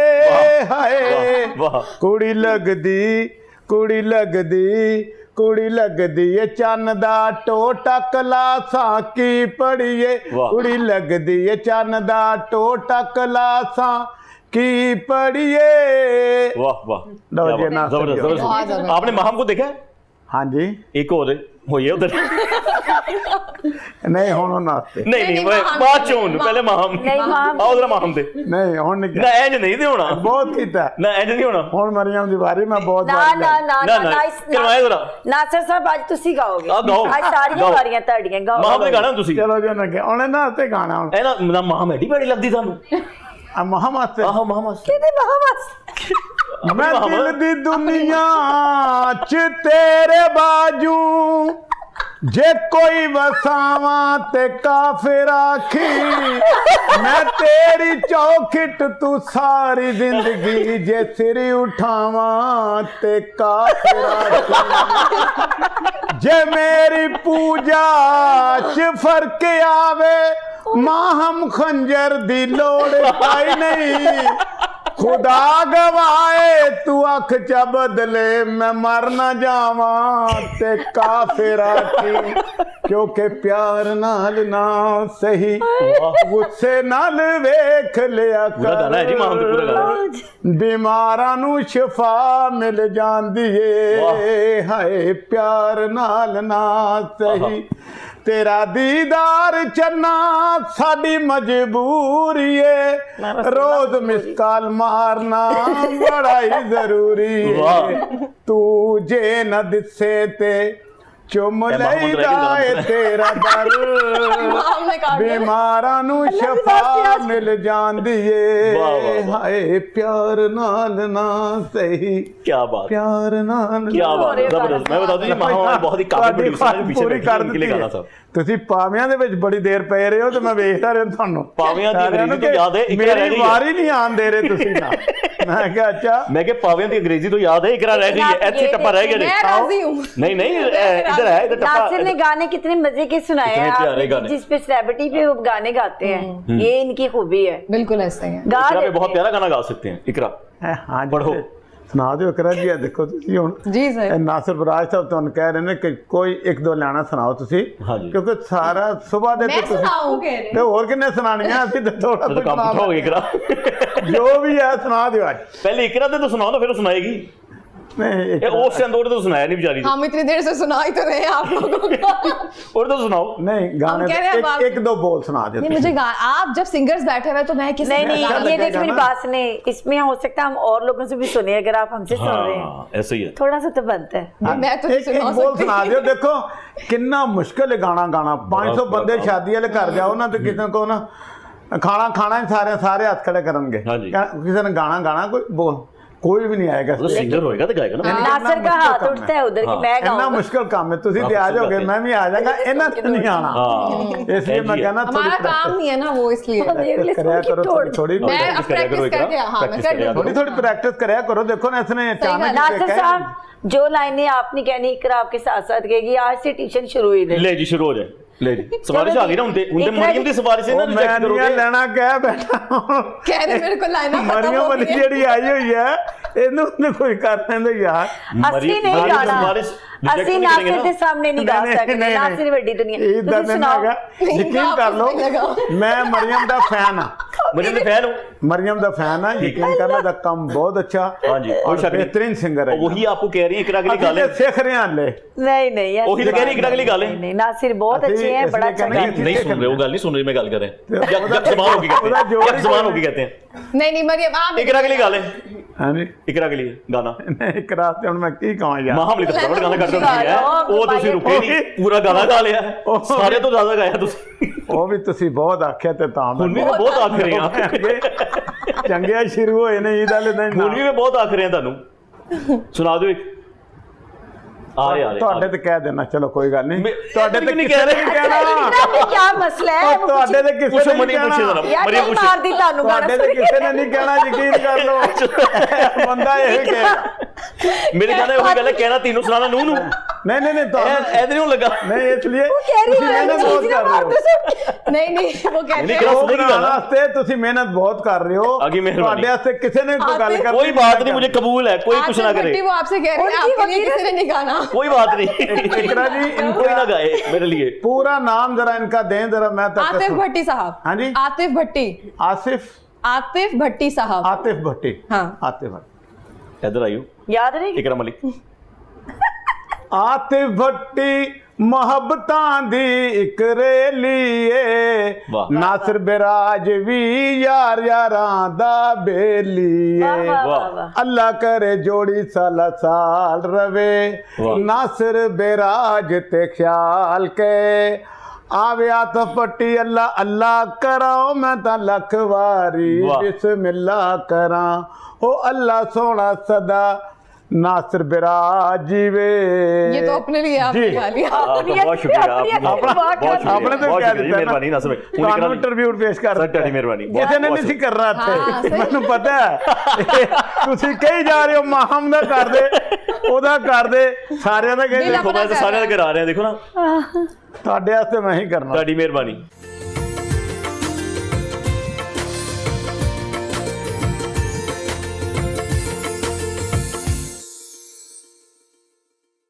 ਹਾਏ। ਵਾਹ। ਕੁੜੀ ਲੱਗਦੀ ਕੁੜੀ ਲੱਗਦੀ ਕੁੜੀ ਲੱਗਦੀ ਏ ਚੰਨ ਦਾ ਟੋਟਾ, ਕਲਾਸਾਂ ਕੀ ਪੜੀਏ। ਵਾਹ। ਕੁੜੀ ਲੱਗਦੀ ਏ ਚੰਨ ਦਾ ਟੋਟਾ, ਕਲਾਸਾਂ की पढ़िए। वाह वाह, लो क्या जी, बात, नासिर जबरदस्त जी। बहुत जबरदस्त। जबरदस्त। आपने माहम को देखा है? हाँ जी, एक और होइए उधर। नहीं हुण नास्ते नहीं नहीं, नहीं, मैं माहम बात नहीं, चोन पहले माहम नहीं, माहम। आओ जरा माहम दे। नहीं हुण नहीं ना इंज नहीं दे होना, बहुत कीता ना इंज नहीं होना। हुण मरियम दी बारी, मैं बहुत ना बारी ना गई। ना ना, ना ना, इस- करवाए जरा। नासिर साहब आज तुसी गाओगे, आप गाओ। आज सारियां गाओ। बारियां ਤੁਹਾਡੀਆਂ गाओ। माहम ने गाना तुसी चलो जी उन्हें उन्हें नास्ते गाना हुण है ना माहम एडी बड़ी लगदी थानू। महा वास्ते आहो माहम वास्ते ਕਿਹਦੇ ਮਹਾਵਾਸ मैं माहम। दिल दी दुनिया च तेरे बाजू जे कोई वसावा ते काफिर आखी, मैं तेरी चौखिट तू सारी जिंदगी जे सिर उठावा ते काफिर आखी, जे मेरी पूजा च फर्क आवे माहम खंजर दी लोड़ पाई नहीं, खुदा गवाए तू अख च बदले मैं मर न जावा ते काफिर आखी, क्योंकि प्यार नाल ना सही गुस्से नाल वेख लिया पूरा गाना है जी, माहम तो पूरा गाना कर, बीमारां नू शिफा मिल जांदी ए, हाय प्यार नाल ना सही तेरा दीदार चन्ना साडी मजबूरी है, रोज मिसकाल मारना बड़ा ही जरूरी है, तू जे न दिसे ते चुम लईदा है तेरा दर, हमने काट दिया। बीमारां नू शफा मिल जांदी वाह, वाह, है, वाह। हाय प्यार नाल ना सही क्या बात, प्यार नाल क्या ना बात, जबरदस्त। मैं बता दूं ये माहौल बहुत ही काफी ਤੁਹਾਡੀ प्रोड्यूसर है पीछे ਪੂਰੀ बैठे ਕਰ हैं, इनके लिए ਦਿੱਤੀ गाना ਹੈ। साहब। ਤੁਸੀਂ ਪਾਵਿਆਂ ਦੇ ਵਿੱਚ ਬੜੀ ਦੇਰ ਪਏ ਰਹੇ ਹੋ ਤੇ ਮੈਂ ਵੇਖਦਾ ਰਿਹਾ ਤੁਹਾਨੂੰ ਪਾਵਿਆਂ ਦੀ ਸਾਰਿਆਂ ਨੂੰ ਅੰਗਰੇਜ਼ੀ ਤੋਂ ਯਾਦ ਹੈ, ਇੱਕ ਰਹਿ ਮੇਰੀ ਗਈ ਹੈ। ਵਾਰੀ ਨਹੀਂ ਆਣ ਦੇ ਰਹੇ ਤੁਸੀਂ ਨਾ ਮੈਂ ਕਿਹਾ ਅੱਛਾ मैं के पावियां दी अंग्रेजी तो याद है, इकरा रह गई है, ऐसे टप्पा रह गया मैं जी। राजी हूँ। नहीं नहीं, इधर है, इधर नासिर ने टप्पा। गाने कितने मजे के सुनाए कितने हैं प्यारे आपने, गाने। जिस पे सेलिब्रिटी पे वो गाने गाते हैं, ये इनकी खूबी है, बिल्कुल ऐसा ही है। गा इकरा पे देते बहुत हैं। प्यारा गाना गा सकते हैं इकरा। ਹਾਂ ਜੀ ਪੜ੍ਹੋ। ਸੁਣਾ ਦਿਓ ਕਰਾਂ ਜੀ ਇਹ ਦੇਖੋ ਤੁਸੀਂ ਹੁਣ जी सर। ਇਹ ਨਾਸਿਰ ਬਰਾਜ ਸਾਹਿਬ ਤੁਹਾਨੂੰ ਕਹਿ ਰਹੇ ਨੇ ਕਿ ਕੋਈ ਇੱਕ ਦੋ ਲਾਣਾ ਸੁਣਾਓ ਤੁਸੀਂ ਹਾਂਜੀ। ਕਿਉਂਕਿ ਸਾਰਾ ਸਵੇਰ ਦੇ मैं ਤੇ ਤੁਸੀਂ सुनाऊं ਤੇ ਹੋਰ ਕਿੰਨੇ ਸੁਣਾਣੀਆਂ ਅਸੀਂ ਤੇ ਥੋੜਾ तो काम पूछा होगा इकरा। ਜੋ ਵੀ ਹੈ ਸੁਣਾ ਦਿਓ ਅੱਜ पहले इकरा दे तो सुनाओ ना, फिर वो सुनाएगी। नहीं ये ओफ से अंदर तो सुनाया नहीं बेचारी ने। हम इतनी देर से सुना ही तो रहे हैं आप लोगों को। और तो सुनाओ। नहीं गाने कह रहे हैं बात- एक दो बोल सुना दो नहीं मुझे आप जब सिंगर्स बैठे हुए तो मैं किसी नहीं का नहीं, गाना- ये लगेगा देखिए मेरी ना। बात सुने, इसमें हो सकता है हम और लोगों से भी सुने, अगर आप हमसे सुन रहे हैं हाँ, ऐसे ही है। थोड़ा सा तो बनता है। मैं तो नहीं एक सुना बोल सकती। सुना दियो देखो कितना मुश्किल है गाना गाना 500 बड़ा- बंदे बड़ा- शादी वाले घर जाओ ना तो किसी को ना खाना खाना ही सारे हाथ खड़े करेंगे हाँ जी। किसी ने गाना गाना कोई भी नहीं आएगा वो तो सिंगर होएगा तो गाएगा ना। नासिर का हाथ उठता है उधर कि मैं इतना गाऊंगा। मुश्किल काम है तुसी ते आ मुश्किल जाओगे बात है। मैं भी आ जाऊंगा इन्ना नहीं आना हाँ। इसलिए मैं है। कहना हमारा काम नहीं है ना वो, इसलिए अगले कराया सुन की करो तोड़। थोड़ी मैं अब प्रैक्टिस करा करो प्रैक्टिस इकरा, करके हाँ मैं प्रैक्टिस कर करा लूंगी। थोड़ी थोड़ी प्रैक्टिस कराया करो देखो ना इसने चाहना नासिर साहब जो लाइनें आपने कहनी इकरा आपके साथ साथ कहेगी, आज से ट्यूशन शुरू हुई है। ले जी शुरू हो जाए, ले जी सिफारिश आ गई ना उनते इकरा मरियम दी सिफारिश है ना, मैं रिजेक्ट नहीं करोगे। लेना कह बैठा कह रहे मेरे को लाइना खत्म मरियम हो वाली गई है। ਜਿਹੜੀ ਆਈ ਹੋਈ ਹੈ ਇਹਨੂੰ ਨੇ ਕੋਈ ਕਰ ਲੈਂਦੇ ਯਾਰ असली नहीं मरियम गाना, सिफारिश reject असली नहीं नासिर करेंगे के ना। सामने नहीं गा सकते, नासिर बड़ी दुनिया। ਇਦਾਂ तुसी ਦੇ सुनाओ। ਹੈਗਾ ਯਕੀਨ ਕਰ ਲਓ नहीं लगाओ। ਮੈਂ ਮਰੀਮ ਦਾ ਫੈਨ ਆ मरियम दे फैन हो। मरियम ਦਾ फैन है यकीन करना ਦਾ ਕੰਮ ਬਹੁਤ ਅੱਛਾ हाँ जी, कोई और शक नहीं। बेहतरीन सिंगर है और वही आपको कह रही है इकरा के लिए गा ਅਸੀਂ ले। ਤੇ ਸਿੱਖ ਰਹੇ ਹਾਂ ਹਲੇ नहीं नहीं ऐसी वही तो कह रही बात इकरा के लिए गा ले। नहीं, नहीं नासिर बहुत अभी अच्छे हैं, इसलिए बड़ा अच्छा कहना नहीं गाते हैं। नहीं सुन रहे, वो गल नहीं सुन रही, मैं गल कर रहे हैं। ਉਹਦਾ- जब जबान होगी कहते ਉਹਦਾ हैं, जोड़ जब ही जबान कोई होगी कहते हैं। नहीं नहीं मरियम आप इकरा के लिए गा ले, हाँ जी इकरा के लिए गाना। नहीं करा ते ਹੁਣ ਮੈਂ ਕੀ ਕਹਾਂ ਯਾਰ माहम लिख फटाफट गाना कर दो है गाओ, वो तुसी रुके नहीं, पूरा गाना गा लिया है, सारे तो ज्यादा गाया तुसी। ਉਹ ਵੀ ਤੁਸੀਂ ਬਹੁਤ ਆਖਿਆ ਤੇ ਤਾਂ हुन भी मैं बहुत आख रहे हैं, ਚੰਗਿਆ ਸ਼ੁਰੂ ਹੋਏ ਨੇ ਈਦ ਵਾਲੇ ਦਿਨ हुन भी मैं बहुत आख रहे हैं ਤੁਹਾਨੂੰ। ਸੁਣਾ ਦਿਓ ਇੱਕ। आ रहे आ ਤੁਹਾਡੇ रहे ਤੇ ਕਹਿ ਦੇਣਾ ਚਲੋ ਕੋਈ ਗੱਲ ਨਹੀਂ मैं- ਤੁਹਾਡੇ तुम ਤੇ नहीं ਕਿਸੇ कह ਨੇ रहे। ਨਹੀਂ ਕਹਿਣਾ इकरा पे क्या मसला है, वो ਤੁਹਾਡੇ ਤੇ ਕਿਸੇ पूछो ਨੇ मनी ਨਹੀਂ पूछे ਕਹਿਣਾ जरा, यार मरियम नहीं पूछे। मार दी तानू गाना ਤੁਹਾਡੇ ਤੇ ਕਿਸੇ ਨੇ ਨਹੀਂ ਕਹਿਣਾ ਯਕੀਨ ਕਰ ਲਓ ਬੰਦਾ ਇਹ ਕਹੇਗਾ मेरे गाने वही गल है, कहना तीनों सुनाना नू नू नहीं नहीं नहीं तो ऐसे नहीं लगा। नहीं इसलिए कह रही ਤੁਸੀਂ है, ਮਿਹਨਤ ਬਹੁਤ ਕਰ ਰਹੇ ਹੋ नहीं नहीं वो कहते नहीं, हैं क्या ਉਹ सुनेगी ਬਣਾਉਣ गाना? ਵਾਸਤੇ ਤੁਸੀਂ ਮਿਹਨਤ ਬਹੁਤ ਕਰ ਰਹੇ ਹੋ आगे मेहरबानी। ਤੁਹਾਡੇ ਵਾਸਤੇ ਕਿਸੇ ਨੇ ਕੋਈ ਗੱਲ आतिफ, ਕਰਨੀ कोई बात नहीं, मुझे कबूल है, कोई कुछ आतिफ ना करे, भट्टी वो आपसे कह रहे हैं उनकी आपके लिए वकील- किसी ने नहीं गाना। कोई बात नहीं। इकरा जी कोई ना गाए मेरे लिए। पूरा नाम जरा इनका दें जरा मैं तक आतिफ भट्टी साहब। हाँ जी। आतिफ भट्टी। आसिफ आतिफ भट्टी साहब। आतिफ भट्टी। हाँ। आतिफ भट्टी। इधर आइयो, याद रहेगी। इकरा मलिक। आतिफ भट्टी मोहब्बतां दी इक रेलीए, वाह। नासिर बिराज भी यार यारां दा बेलीए, वाह वाह वाह। वाह वाह। अल्लाह करे जोड़ी साला साल रवे, वाह। नासिर बिराज ते ख्याल के आवे आतिफ भट्टी अल्लाह अल्लाह कराओ मैं तां लख वारी वाह। बिस्मिल्लाह करा, ओ अल्लाह सोना सदा नासिर बिराज जीवे। ये तो अपने लिए आपने जी। गा लिया। बहुत शुक्रिया, अपनी आपने अपनी बात बहुत शुक्रिया, आपने तो बहुत क्या शुक्रिया, दिता ना? मेहरबानी नासिर भाई। पूरी ਤੁਹਾਨੂੰ करा ली। ਇੰਟਰਵਿਊ ਪੇਸ਼ ਕਰ सर ਤੁਹਾਡੀ ਮਿਹਰਬਾਨੀ। ਕਿਸੇ ਨੇ ਨਹੀਂ ਸੀ ਕਰਨਾ ਇੱਥੇ, ਮੈਨੂੰ ਪਤਾ ਹੈ ਤੁਸੀਂ ਕਹੀ ਜਾ ਰਹੇ ਹੋ ਮਾਹਮ ਦਾ ਕਰਦੇ ਉਹਦਾ ਕਰਦੇ ਸਾਰਿਆਂ ਦਾ ਕਹਿੰਦੇ देखो मैं तो सारे घर आ रहे हैं, देखो ना, ਤੁਹਾਡੇ ਵਾਸਤੇ ਮੈਂ ਹੀ ਕਰਨਾ। ਤੁਹਾਡੀ ਮਿਹਰਬਾਨੀ।